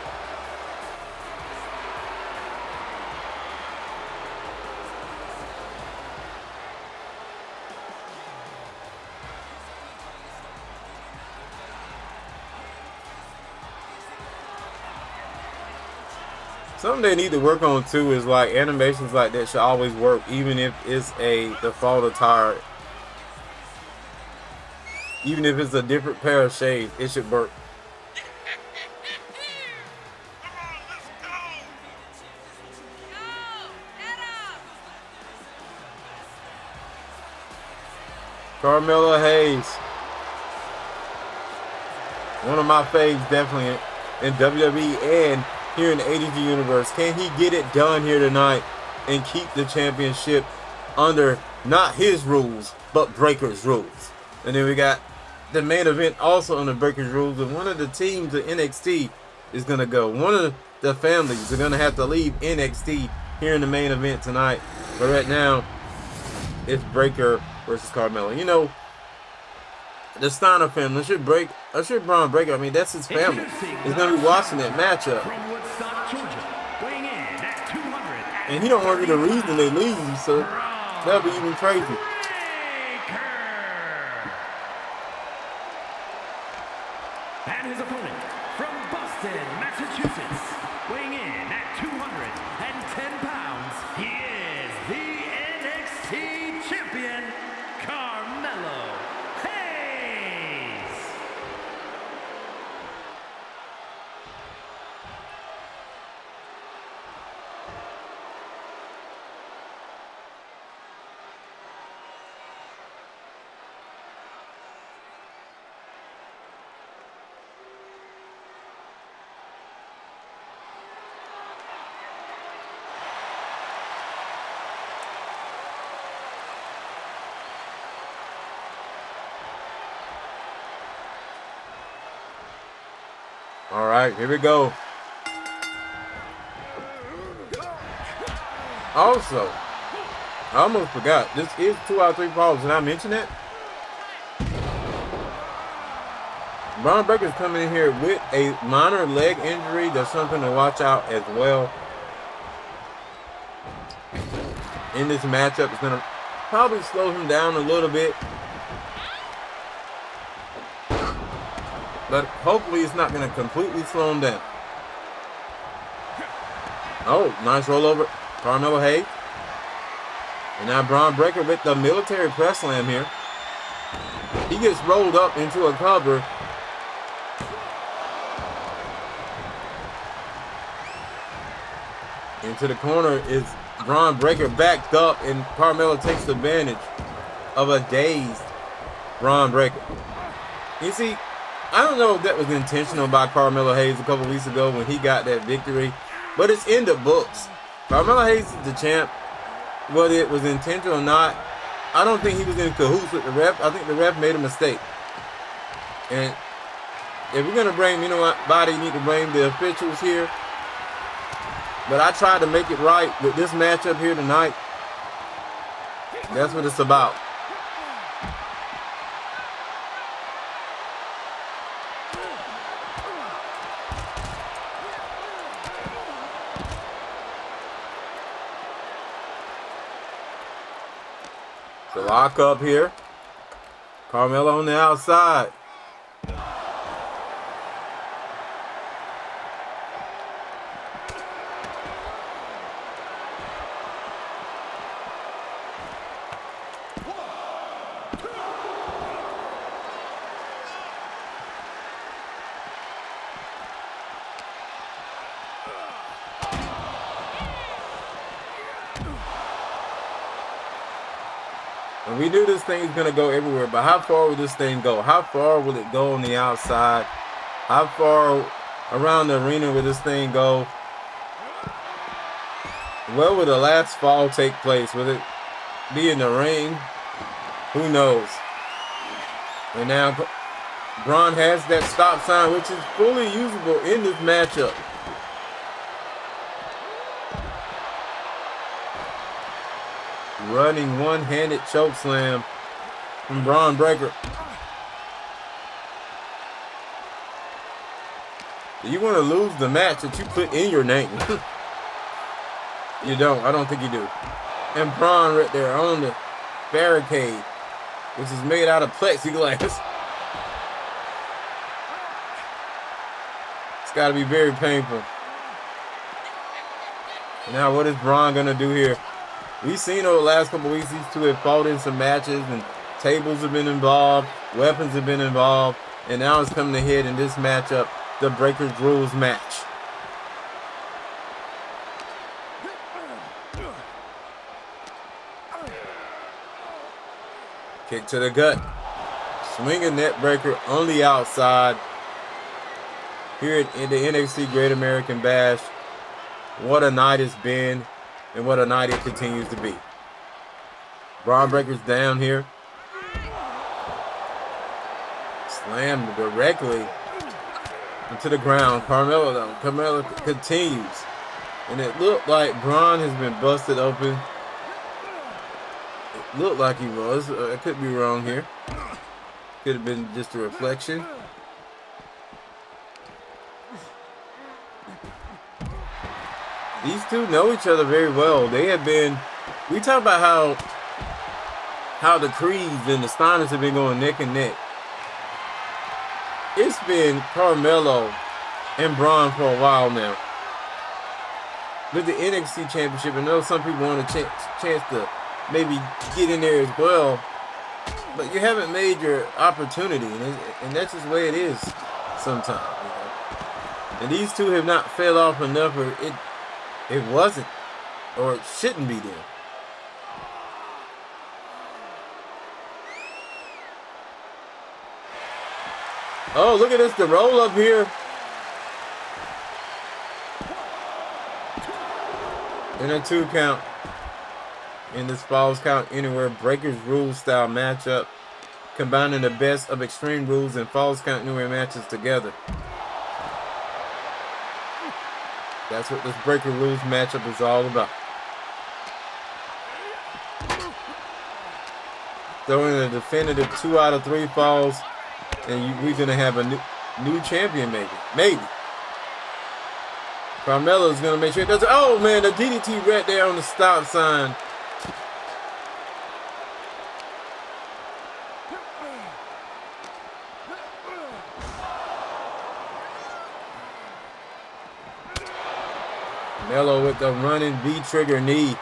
Something they need to work on too is like animations like that should always work, even if it's a default attire. Even if it's a different pair of shades, it should work. Carmelo Hayes, one of my faves, definitely in WWE and here in the ADG universe. Can he get it done here tonight and keep the championship under not his rules, but Breaker's rules? And then we got the main event also under Breaker's rules, and one of the teams of NXT is going to go. One of the families are going to have to leave NXT here in the main event tonight. But right now, it's Breaker versus Carmelo. You know, the Steiner family, Braun Breaker, I mean, that's his family. He's going to be watching that matchup. And he don't want to be the reason they leave, so that'll be even crazy. And his opponent from Boston, Massachusetts, weighing in at 210 pounds, he is the NXT champion, Carmelo Hayes. All right, here we go. Also, I almost forgot, this is 2 out of 3 falls. Did I mention that? Braun Breaker's coming in here with a minor leg injury. That's something to watch out as well. In this matchup, it's going to probably slow him down a little bit. But hopefully it's not going to completely slow him down. Oh, nice rollover. Carmelo Hayes. And now Braun Breaker with the military press slam here. He gets rolled up into a cover. Into the corner is Braun Breaker backed up, and Carmelo takes advantage of a dazed Braun Breaker. You see, I don't know if that was intentional by Carmelo Hayes a couple weeks ago when he got that victory, but it's in the books. Carmelo Hayes is the champ. Whether it was intentional or not, I don't think he was in cahoots with the ref. I think the ref made a mistake. And if we're going to blame, you know what, body, need to blame the officials here. But I tried to make it right with this matchup here tonight. That's what it's about. The lock up here. Carmelo on the outside. And we knew this thing's gonna go everywhere, but how far will this thing go? How far will it go on the outside? How far around the arena will this thing go? Where will the last fall take place? Will it be in the ring? Who knows? And now Braun has that stop sign, which is fully usable in this matchup. Running one-handed choke slam from Braun Breaker. You want to lose the match that you put in your name. You don't. I don't think you do. And Braun right there on the barricade, which is made out of plexiglass. It's got to be very painful. Now what is Braun gonna do here? We've seen over the last couple weeks these two have fought in some matches and tables have been involved, weapons have been involved, and now it's coming to head in this matchup, the Breakers Rules match. Kick to the gut. Swinging net breaker on the outside. Here in the NXT Great American Bash. What a night it's been, and what a night it continues to be. Braun Breaker's down here. Slammed directly into the ground. Carmelo continues. And it looked like Braun has been busted open. It looked like he was. I could be wrong here. Could have been just a reflection. These two know each other very well. They have been, we talk about how the Creeds and the Steiners have been going neck and neck. It's been Carmelo and Braun for a while now. With the NXT Championship, I know some people want a chance to maybe get in there as well, but you haven't made your opportunity, and that's just the way it is sometimes. You know? And these two have not fell off enough, or it wasn't, or it shouldn't be there. Oh, look at this, the roll up here. And a 2 count in this Falls Count Anywhere Breakers Rules style matchup, combining the best of Extreme Rules and Falls Count Anywhere matches together. That's what this Breaker Rules matchup is all about. Throwing a definitive 2 out of 3 falls, and we're gonna have a new champion, maybe. Carmelo's gonna make sure it does. Oh man, the DDT right there on the stop sign. Melo with the running V-trigger knee.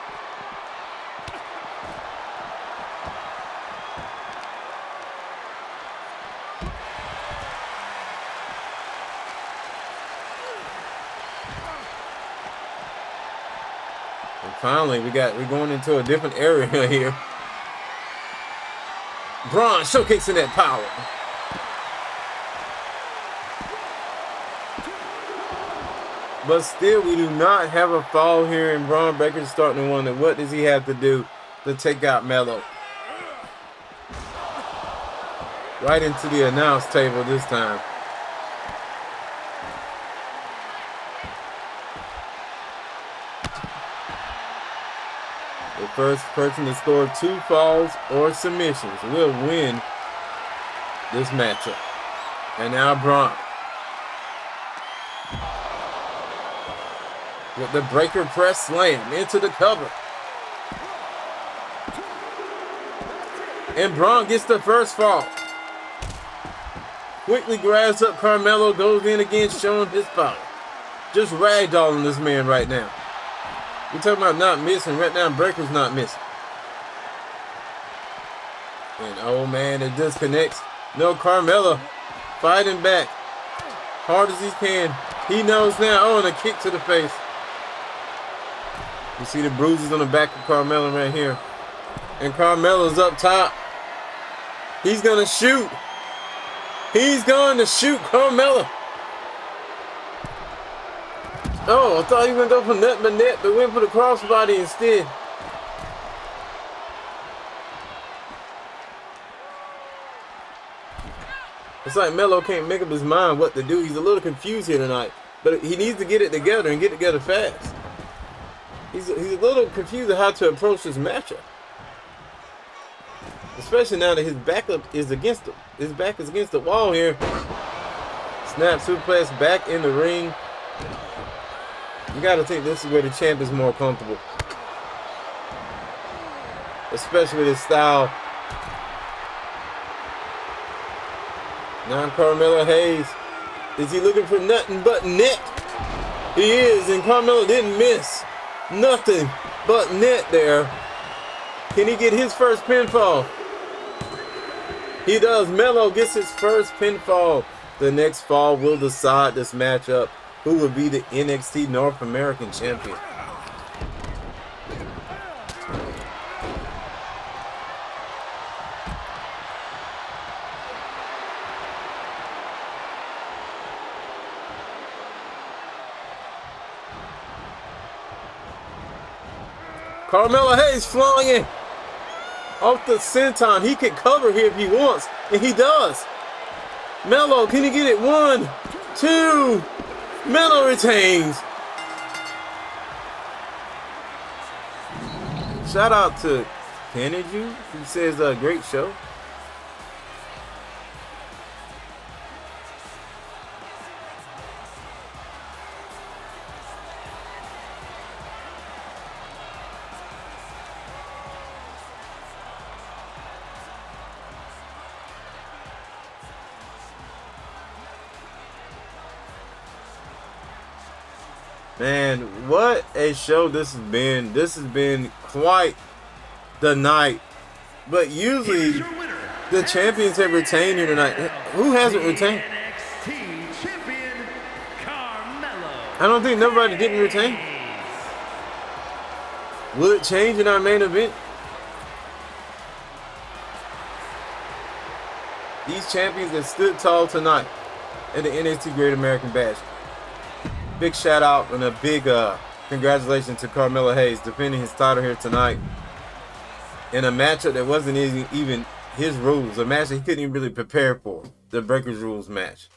And finally, we're going into a different area here. Braun showcasing that power. But still, we do not have a fall here, and Braun Breaker's starting to wonder, what does he have to do to take out Melo? Right into the announce table this time. The first person to score 2 falls or submissions will win this matchup. And now Braun with the breaker press slam into the cover. And Braun gets the first fall. Quickly grabs up Carmelo, goes in again, showing his power. Just ragdolling this man right now. We're talking about not missing. Right now, Breaker's not missing. And oh man, it disconnects. No, Carmelo fighting back hard as he can. He knows now. Oh, and a kick to the face. You see the bruises on the back of Carmelo right here. And Carmelo's up top. He's going to shoot. He's going to shoot Carmelo. Oh, I thought he went up for nothing but net, but went for the crossbody instead. It's like Melo can't make up his mind what to do. He's a little confused here tonight, but he needs to get it together and get it together fast. He's a little confused on how to approach this matchup. Especially now that his back is against the wall here. Snap suplex back in the ring. You gotta think this is where the champ is more comfortable. Especially with his style. Now Carmelo Hayes. Is he looking for nothing but net? He is, and Carmelo didn't miss. Nothing but net there. Can he get his first pinfall? He does. Melo gets his first pinfall. The next fall will decide this matchup. Who will be the NXT North American champion? Carmelo Hayes flying in off the senton. He can cover here if he wants, and he does. Melo, can he get it? 1, 2. Melo retains. Shout out to Keniju, who says a great show. Man, what a show this has been. This has been quite the night. But usually the champions have retained here tonight. Who hasn't retained? NXT champion Carmelo. I don't think nobody didn't retain. Will it change in our main event? These champions that stood tall tonight at the NXT Great American Bash. Big shout out and a big congratulations to Carmelo Hayes defending his title here tonight in a matchup that wasn't even his rules, a match that he couldn't even really prepare for, the Breakers Rules match.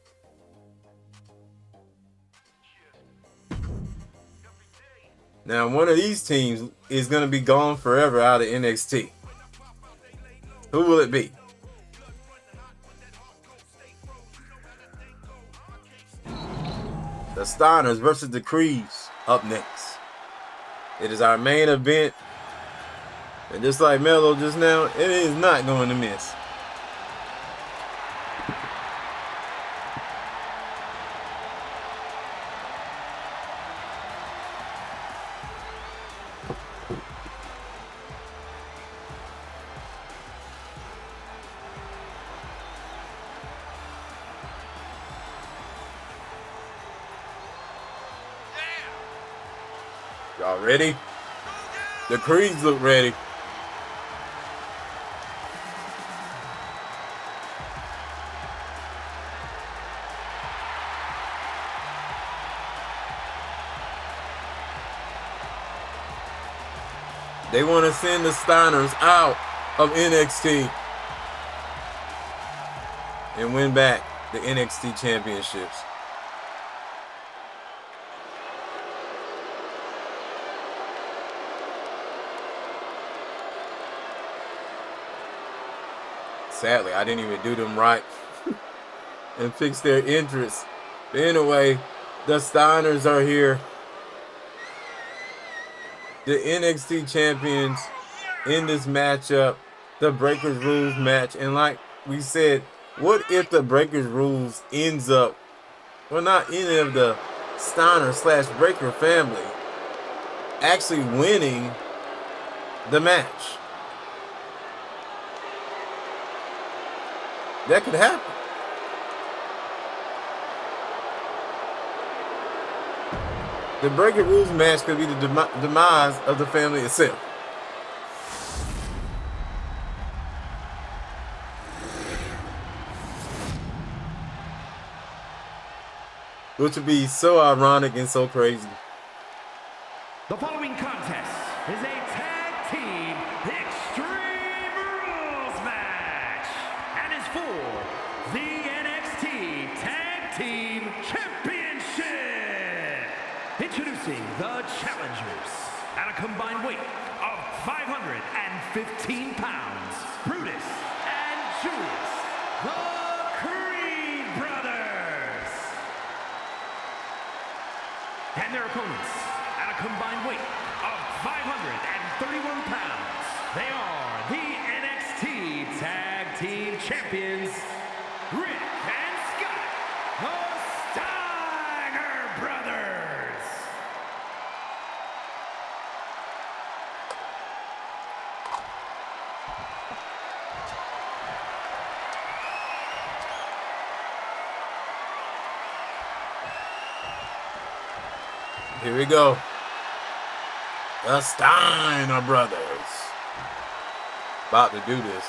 Now, one of these teams is going to be gone forever out of NXT. Who will it be? The Steiners versus the Creeds up next. It is our main event. And just like Melo just now, it is not going to miss. Y'all ready? The Creeds look ready. They want to send the Steiners out of NXT and win back the NXT championships. Sadly, I didn't even do them right and fix their entrance. But anyway, the Steiners are here. The NXT champions in this matchup, the Breakers Rules match. And like we said, what if the Breakers Rules ends up, well, not any of the Steiner / Breaker family actually winning the match? That could happen. The Breaker Rules match could be the demise of the family itself. Which would be so ironic and so crazy. The following contest is a tag team Extreme Rules match and is for the NXT Tag Team Championship. Introducing the challengers at a combined weight of 515 pounds, Brutus and Julius, the Creed brothers. And their opponents at a combined weight of 531 pounds. They are the NXT Tag Team Champions, Rick and Scott, the Steiner brothers. Here we go. The Steiner brothers. About to do this.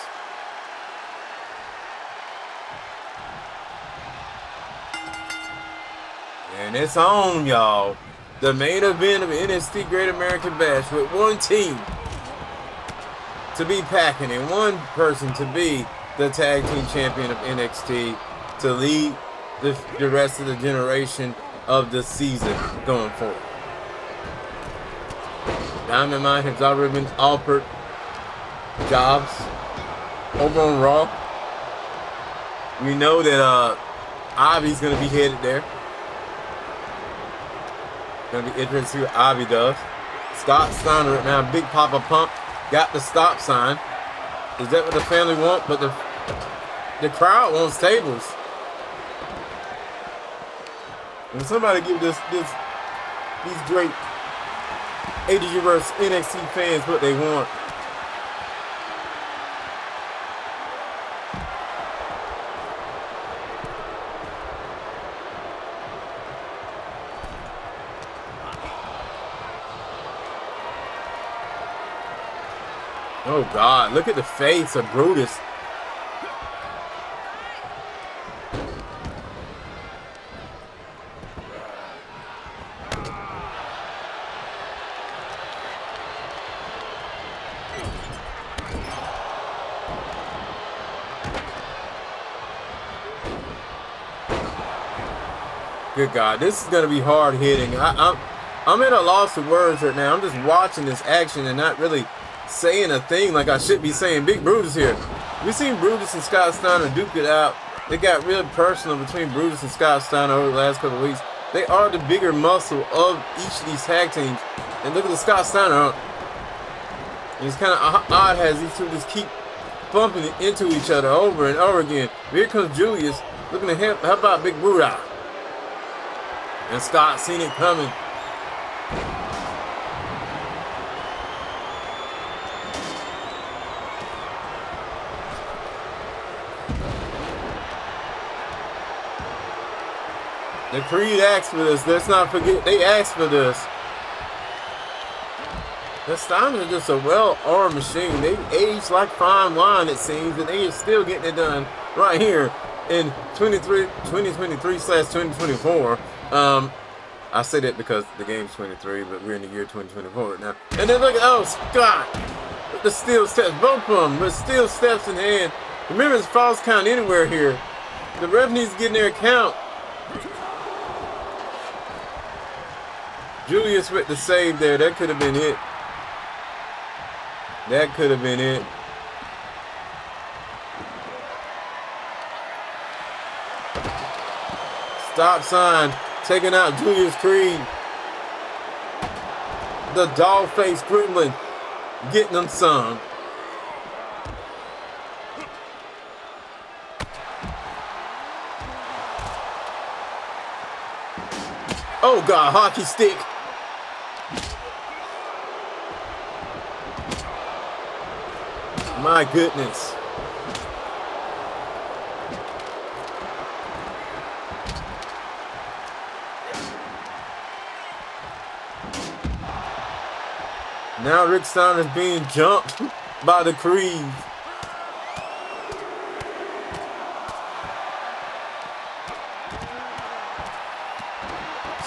And it's on, y'all. The main event of NXT Great American Bash with one team to be packing and one person to be the tag team champion of NXT to lead the rest of the generation of the season going forward. Diamond Mine has already been offered jobs over on Raw. We know that Ivy's going to be headed there. Going to be interesting to see what Ivy does. Scott Steiner right now, Big Papa Pump, got the stop sign. Is that what the family want? But the crowd wants tables. And somebody give these great ADG vs NXT fans what they want. Oh God, look at the face of Brutus. Good God, this is gonna be hard hitting. I'm at a loss of words right now. I'm just watching this action and not really saying a thing like I should be saying. Big Brutus here. We've seen Brutus and Scott Steiner duke it out. They got real personal between Brutus and Scott Steiner over the last couple of weeks. They are the bigger muscle of each of these tag teams. And look at the Scott Steiner. It's kind of odd as these two just keep bumping into each other over and over again. Here comes Julius looking at him. How about Big Brutus? And Scott seen it coming. The Creed asked for this. Let's not forget, they asked for this. The Steiners are just a well-armed machine. They age like fine wine, it seems, and they are still getting it done right here in 2023/2024. I say that because the game's 23, but we're in the year 2024 right now. And then look at, oh, Scott with the steel steps, both of them with steel steps in hand. Remember, it's false count anywhere here. The ref needs to get in their count. Julius with the save there. That could have been it. That could have been it. Stop sign. Taking out Julius Creed. The doll-faced gremlin. Getting them some. Oh God, hockey stick. My goodness. Now Rick Steiner's being jumped by the Creed.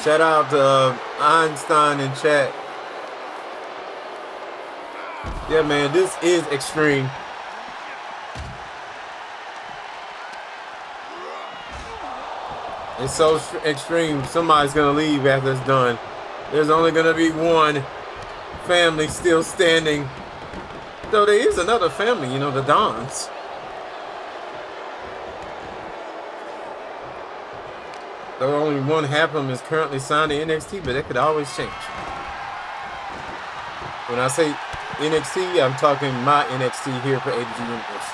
Shout out to Einstein in chat. Yeah, man, this is extreme. It's so extreme. Somebody's gonna leave after it's done. There's only gonna be one family still standing. Though there is another family, you know, the Dons. Though only one half of them is currently signed to NXT, but that could always change. When I say NXT, I'm talking my NXT here for ADG Universe.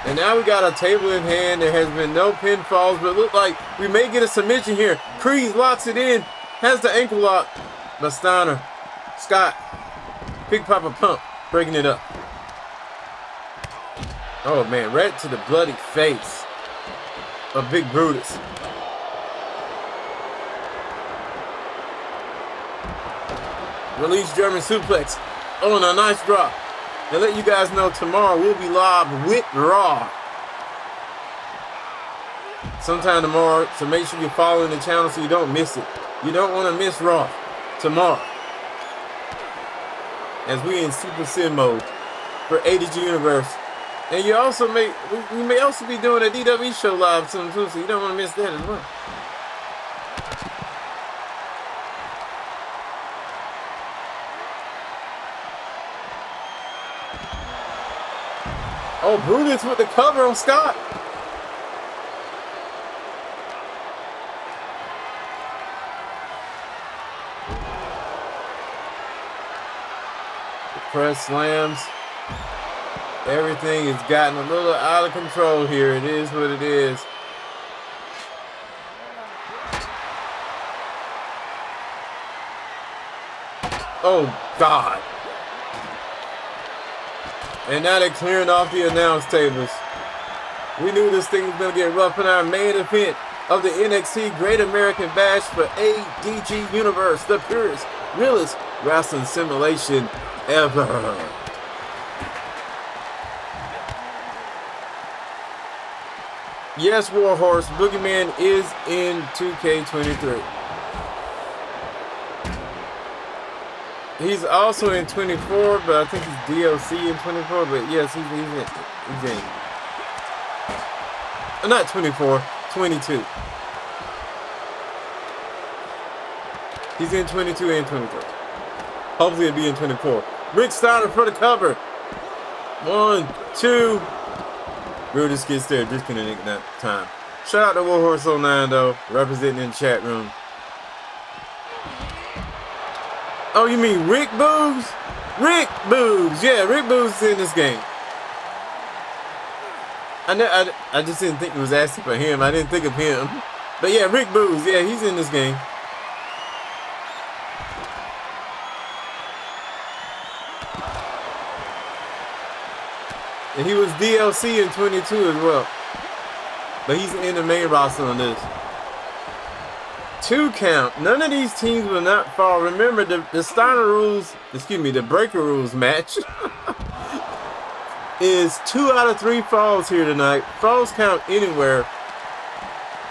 And now we got a table in hand. There has been no pinfalls, but it looks like we may get a submission here. Creed locks it in, has the ankle lock. But Steiner, Scott, Big Papa Pump, breaking it up. Oh man, right to the bloody face of Big Brutus. Release German suplex. Oh, and a nice drop. And let you guys know tomorrow we'll be live with Raw. Sometime tomorrow, so make sure you're following the channel so you don't miss it. You don't want to miss Raw tomorrow. As we in Super Sim mode for ADG Universe. And you also we may also be doing a WWE show live soon too, so you don't want to miss that as well. Oh, Brutus with the cover on Scott. The press slams. Everything has gotten a little out of control here. It is what it is. Oh, God. And now they're clearing off the announce tables. We knew this thing was going to get rough in our main event of the NXT Great American Bash for ADG Universe, the purest, realest wrestling simulation ever. Yes, Warhorse, Boogeyman is in 2K23. He's also in 24, but I think he's DLC in 24. But yes, he's in. Not 24, 22. He's in 22 and 23. Hopefully he'll be in 24. Rick Steiner for the cover. 1, 2. Brutus gets there disconnecting that time. Shout out to Warhorse09 though, representing in the chat room. Oh, you mean Rick Boobs? Rick Boobs, yeah, Rick Boobs is in this game. I just didn't think it was asking for him. I didn't think of him. But yeah, Rick Boobs, yeah, he's in this game. And he was DLC in 22 as well. But he's in the main roster on this. 2 count. None of these teams will not fall. Remember the Steiner rules, excuse me, the Breaker Rules match is 2 out of 3 falls here tonight. Falls count anywhere.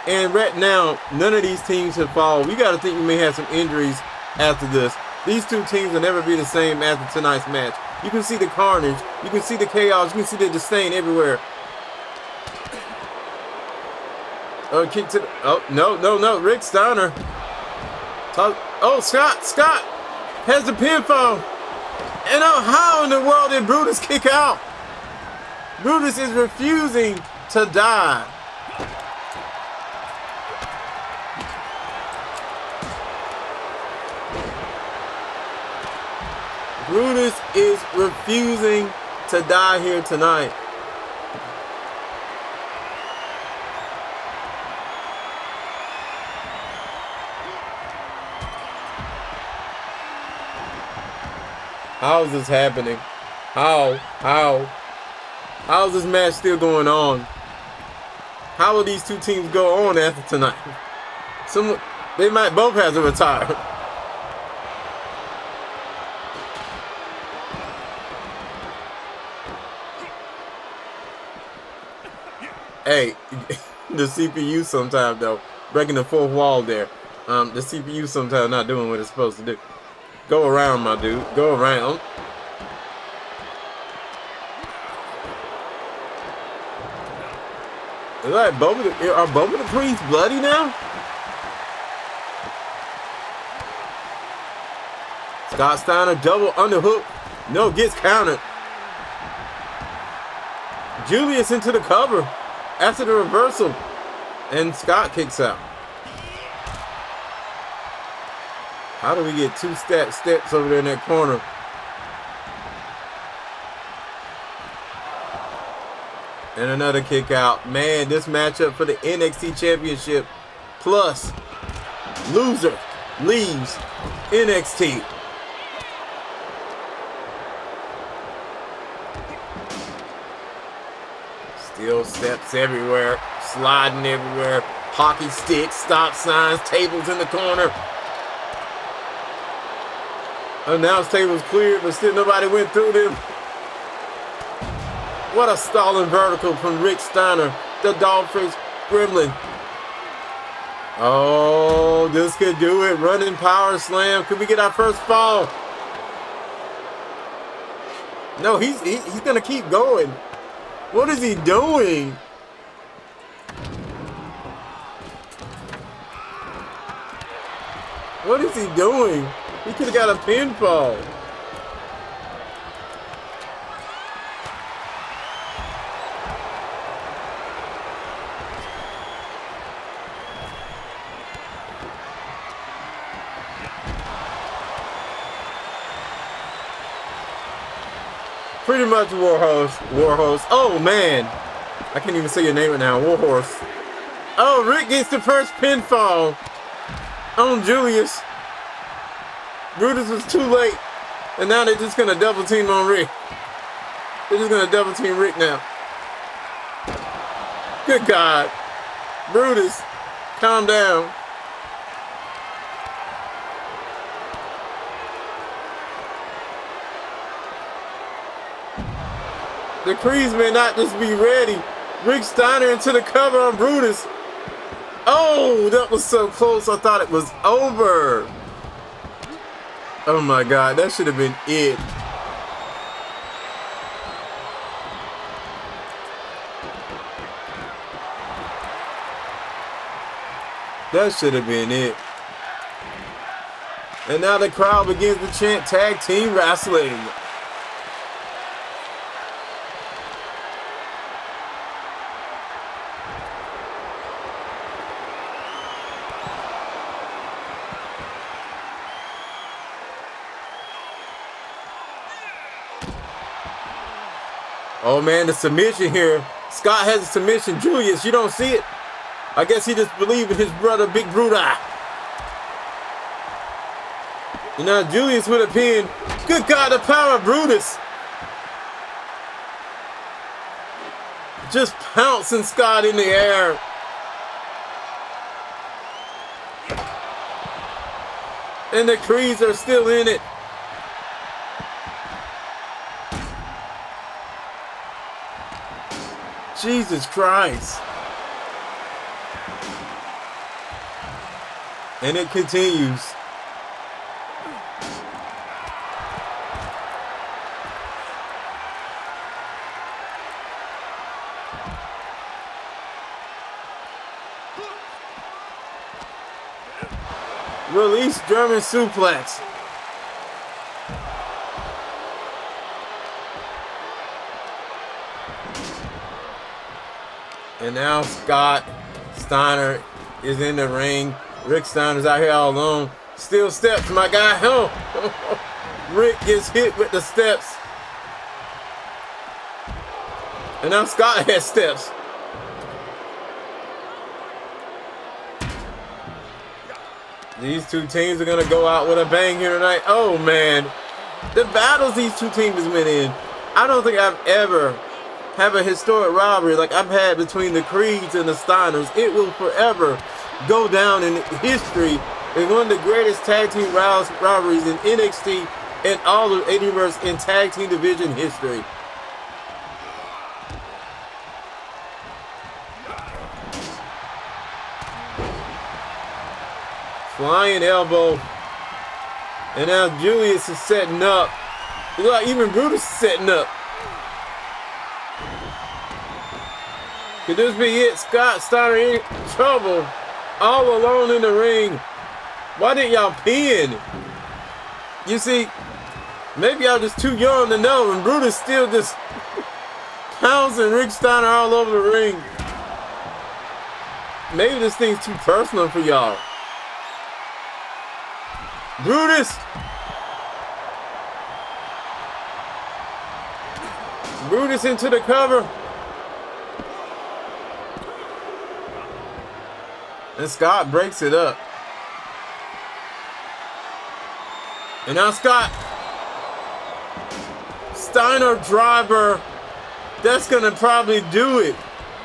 And right now, none of these teams have fallen. We got to think we may have some injuries after this. These two teams will never be the same after tonight's match. You can see the carnage. You can see the chaos. You can see the disdain everywhere. Oh, kick to the... Oh, no. Rick Steiner. Oh, Scott has the pinfall. And oh, how in the world did Brutus kick out? Brutus is refusing to die. Brutus is refusing to die here tonight. How is this happening? How is this match still going on? How will these two teams go on after tonight? They might both have to retire. Hey, the CPU sometimes though, breaking the fourth wall there. The CPU sometimes not doing what it's supposed to do. Go around, my dude. Go around. Is that are both of the priests bloody now? Scott Steiner double underhook. No, gets countered. Julius into the cover after the reversal. And Scott kicks out. How do we get 2 steps over there in that corner? And another kick out. Man, this matchup for the NXT Championship plus loser leaves NXT. Still steps everywhere, sliding everywhere. Hockey sticks, stop signs, tables in the corner. Announce tables cleared, but still nobody went through them. What a stalling vertical from Rick Steiner, the Dollface Gremlin. Oh, this could do it. Running power slam. Could we get our first fall? No, he's gonna keep going. What is he doing? What is he doing? He could have got a pinfall. Pretty much Warhorse. Oh man, I can't even say your name right now, Warhorse. Oh, Rick gets the first pinfall on Julius. Brutus was too late, and now they're just gonna double team on Rick. They're just gonna double team Rick now. Good God, Brutus, calm down. The Creeds may not just be ready. Rick Steiner into the cover on Brutus. Oh, that was so close. I thought it was over. Oh my God, that should have been it. That should have been it. And now the crowd begins to chant tag team wrestling. Oh man, the submission here. Scott has a submission. Julius, you don't see it. I guess he just believed in his brother, Big Bruta. And now Julius with a pin. Good God, the power of Brutus. Just pouncing Scott in the air. And the Creeds are still in it. Jesus Christ. And it continues. Release German suplex. And now Scott Steiner is in the ring. Rick Steiner's out here all alone. Still steps, my guy. Oh. Rick gets hit with the steps. And now Scott has steps. These two teams are going to go out with a bang here tonight. Oh, man. The battles these two teams have been in. I don't think I've ever have a historic rivalry like I've had between the Creeds and the Steiners. It will forever go down in history as one of the greatest tag team rivalries in NXT and all of ADGamer's in tag team division history. Flying elbow. And now Julius is setting up. Look like even Brutus is setting up. Could this be it? Scott Steiner in trouble. All alone in the ring. Why didn't y'all pin? You see, maybe y'all just too young to know, and Brutus still just pouncing Rick Steiner all over the ring. Maybe this thing's too personal for y'all. Brutus! Brutus into the cover. And Scott breaks it up. And now Scott. Steiner driver. That's going to probably do it.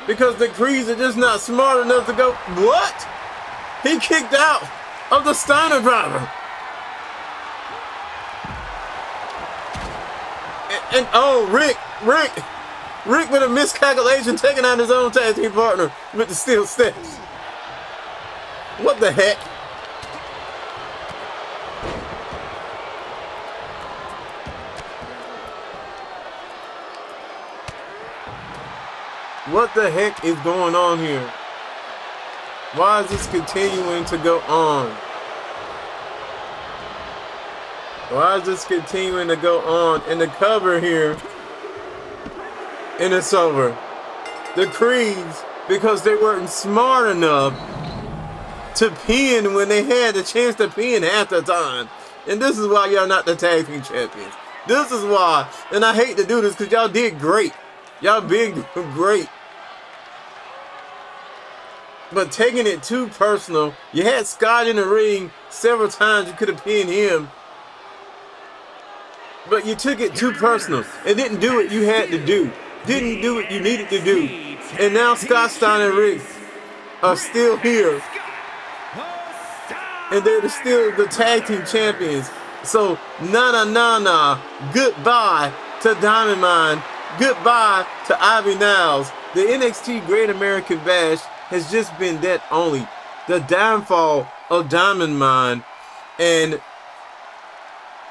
Because the Creeds are just not smart enough to go. What? He kicked out of the Steiner driver. And oh, Rick with a miscalculation, taking out his own tag team partner with the steel steps. What the heck? What the heck is going on here? Why is this continuing to go on? Why is this continuing to go on? And the cover here, and it's over. The Creeds, because they weren't smart enough to pin when they had the chance to pin half the time. And this is why y'all not the tag team champions. This is why. And I hate to do this because y'all did great. Y'all been great. But taking it too personal, you had Scott in the ring several times. You could have pinned him. But you took it too personal and didn't do what you had to do. Didn't do what you needed to do. And now Scott Steiner and Rick are still here. And they're still the tag team champions. So, na. Goodbye to Diamond Mine. Goodbye to Ivy Niles. The NXT Great American Bash has just been that only. The downfall of Diamond Mine. And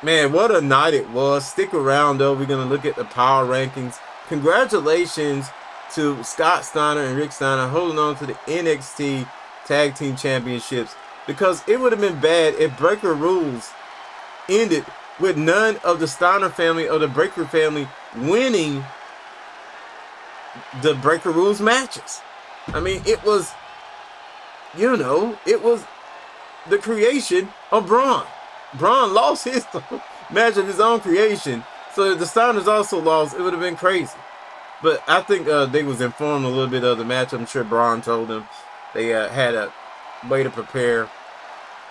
man, what a night it was. Stick around though. We're going to look at the power rankings. Congratulations to Scott Steiner and Rick Steiner holding on to the NXT Tag Team Championships. Because it would have been bad if Breaker Rules ended with none of the Steiner family or the Breaker family winning the Breaker Rules matches. I mean, it was, you know, it was the creation of Braun. Braun lost his match of his own creation. So if the Steiners also lost, it would have been crazy. But I think they was informed a little bit of the match. I'm sure Braun told them they had a way to prepare.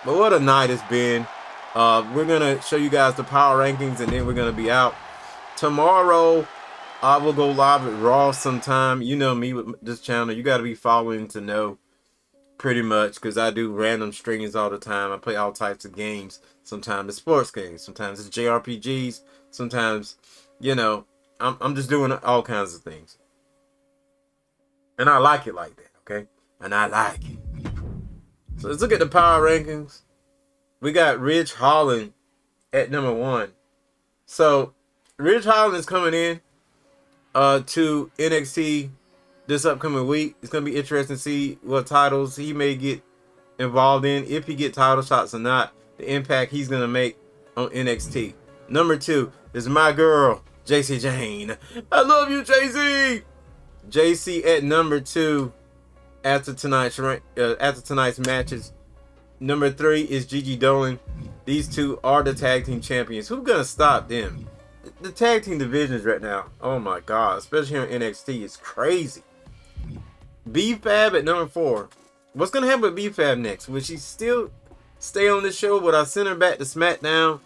But what a night it's been. We're going to show you guys the power rankings and then we're going to be out. Tomorrow, I will go live at Raw sometime. You know me with this channel. You got to be following to know pretty much because I do random streams all the time. I play all types of games. Sometimes it's sports games. Sometimes it's JRPGs. Sometimes, you know, I'm just doing all kinds of things. And I like it like that, okay? And I like it. So let's look at the power rankings. We got Ridge Holland at number 1. So Ridge Holland is coming in to NXT this upcoming week. It's going to be interesting to see what titles he may get involved in, if he get title shots or not, the impact he's going to make on NXT. Number 2 is my girl, JC Jane. I love you, JC. JC at number 2 after tonight's matches. Number 3 is Gigi Dolan. These two are the tag team champions. Who's going to stop them? The tag team divisions right now, oh my god, especially here in NXT, is crazy. B-Fab at number 4. What's going to happen with B-Fab next? Will she still stay on the show? Would I send her back to SmackDown?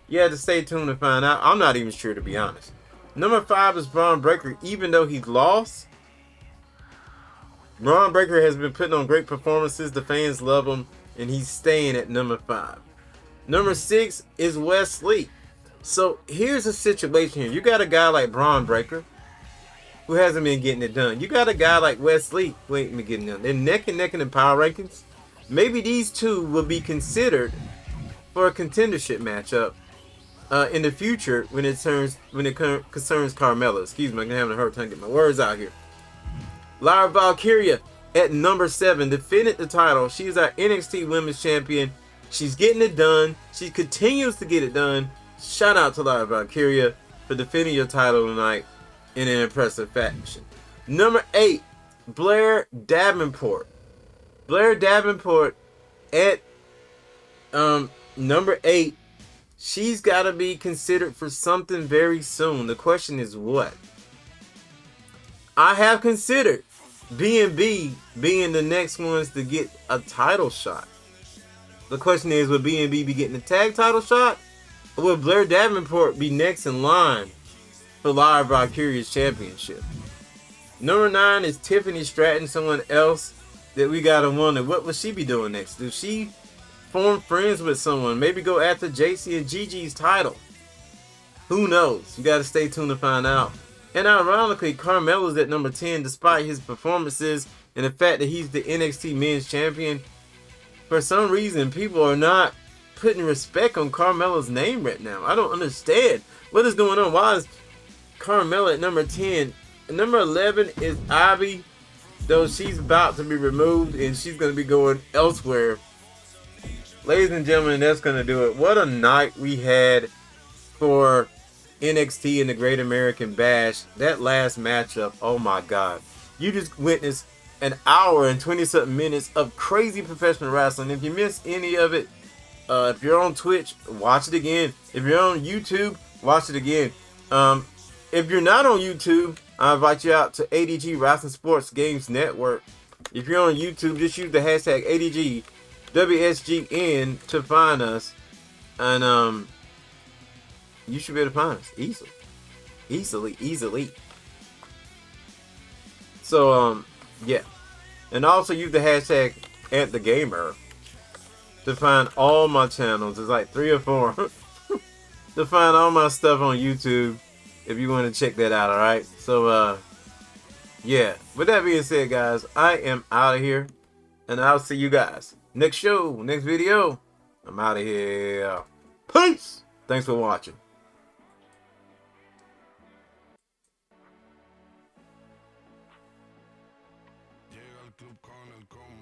You have to stay tuned to find out. I'm not even sure, to be honest. Number 5 is Braun Breaker. Even though he's lost, Braun Breaker has been putting on great performances. The fans love him, and he's staying at number 5. Number 6 is Wesley. So here's a situation here. You got a guy like Braun Breaker who hasn't been getting it done. You got a guy like Wesley who ain't been getting it done. They're neck and neck in the power rankings. Maybe these two will be considered for a contendership matchup in the future when it concerns Carmella. Excuse me, I'm having a hard time getting my words out here. Lyra Valkyria at number 7 defended the title. She's our NXT Women's Champion. She's getting it done. She continues to get it done. Shout out to Lyra Valkyria for defending your title tonight in an impressive fashion. Number 8, Blair Davenport. Blair Davenport at number 8. She's got to be considered for something very soon. The question is what? I have considered B&B being the next ones to get a title shot. The question is, will B&B be getting a tag title shot? Or will Blair Davenport be next in line for Lyra Valkyria's championship? Number 9 is Tiffany Stratton, someone else that we gotta wonder, what will she be doing next? Does she form friends with someone? Maybe go after JC and Gigi's title? Who knows? You got to stay tuned to find out. And ironically, Carmelo's at number 10 despite his performances and the fact that he's the NXT Men's Champion. For some reason, people are not putting respect on Carmelo's name right now. I don't understand what is going on. Why is Carmelo at number 10? And number 11 is Ivy, though she's about to be removed and she's going to be going elsewhere. Ladies and gentlemen, that's going to do it. What a night we had for NXT and the Great American Bash. That last matchup, oh my God. You just witnessed an hour and 20-something minutes of crazy professional wrestling. If you missed any of it, if you're on Twitch, watch it again. If you're on YouTube, watch it again. If you're not on YouTube, I invite you out to ADG Wrestling Sports Games Network. If you're on YouTube, just use the hashtag ADG WSGN to find us, and you should be able to find us easily. So yeah, and also use the hashtag AntDaGamer to find all my channels. There's like 3 or 4 to find all my stuff on YouTube if you want to check that out. All right, so yeah, with that being said, guys, I am out of here, and I'll see you guys next show, next video. I'm out of here. Peace. Thanks for watching. Llega al club con el combo.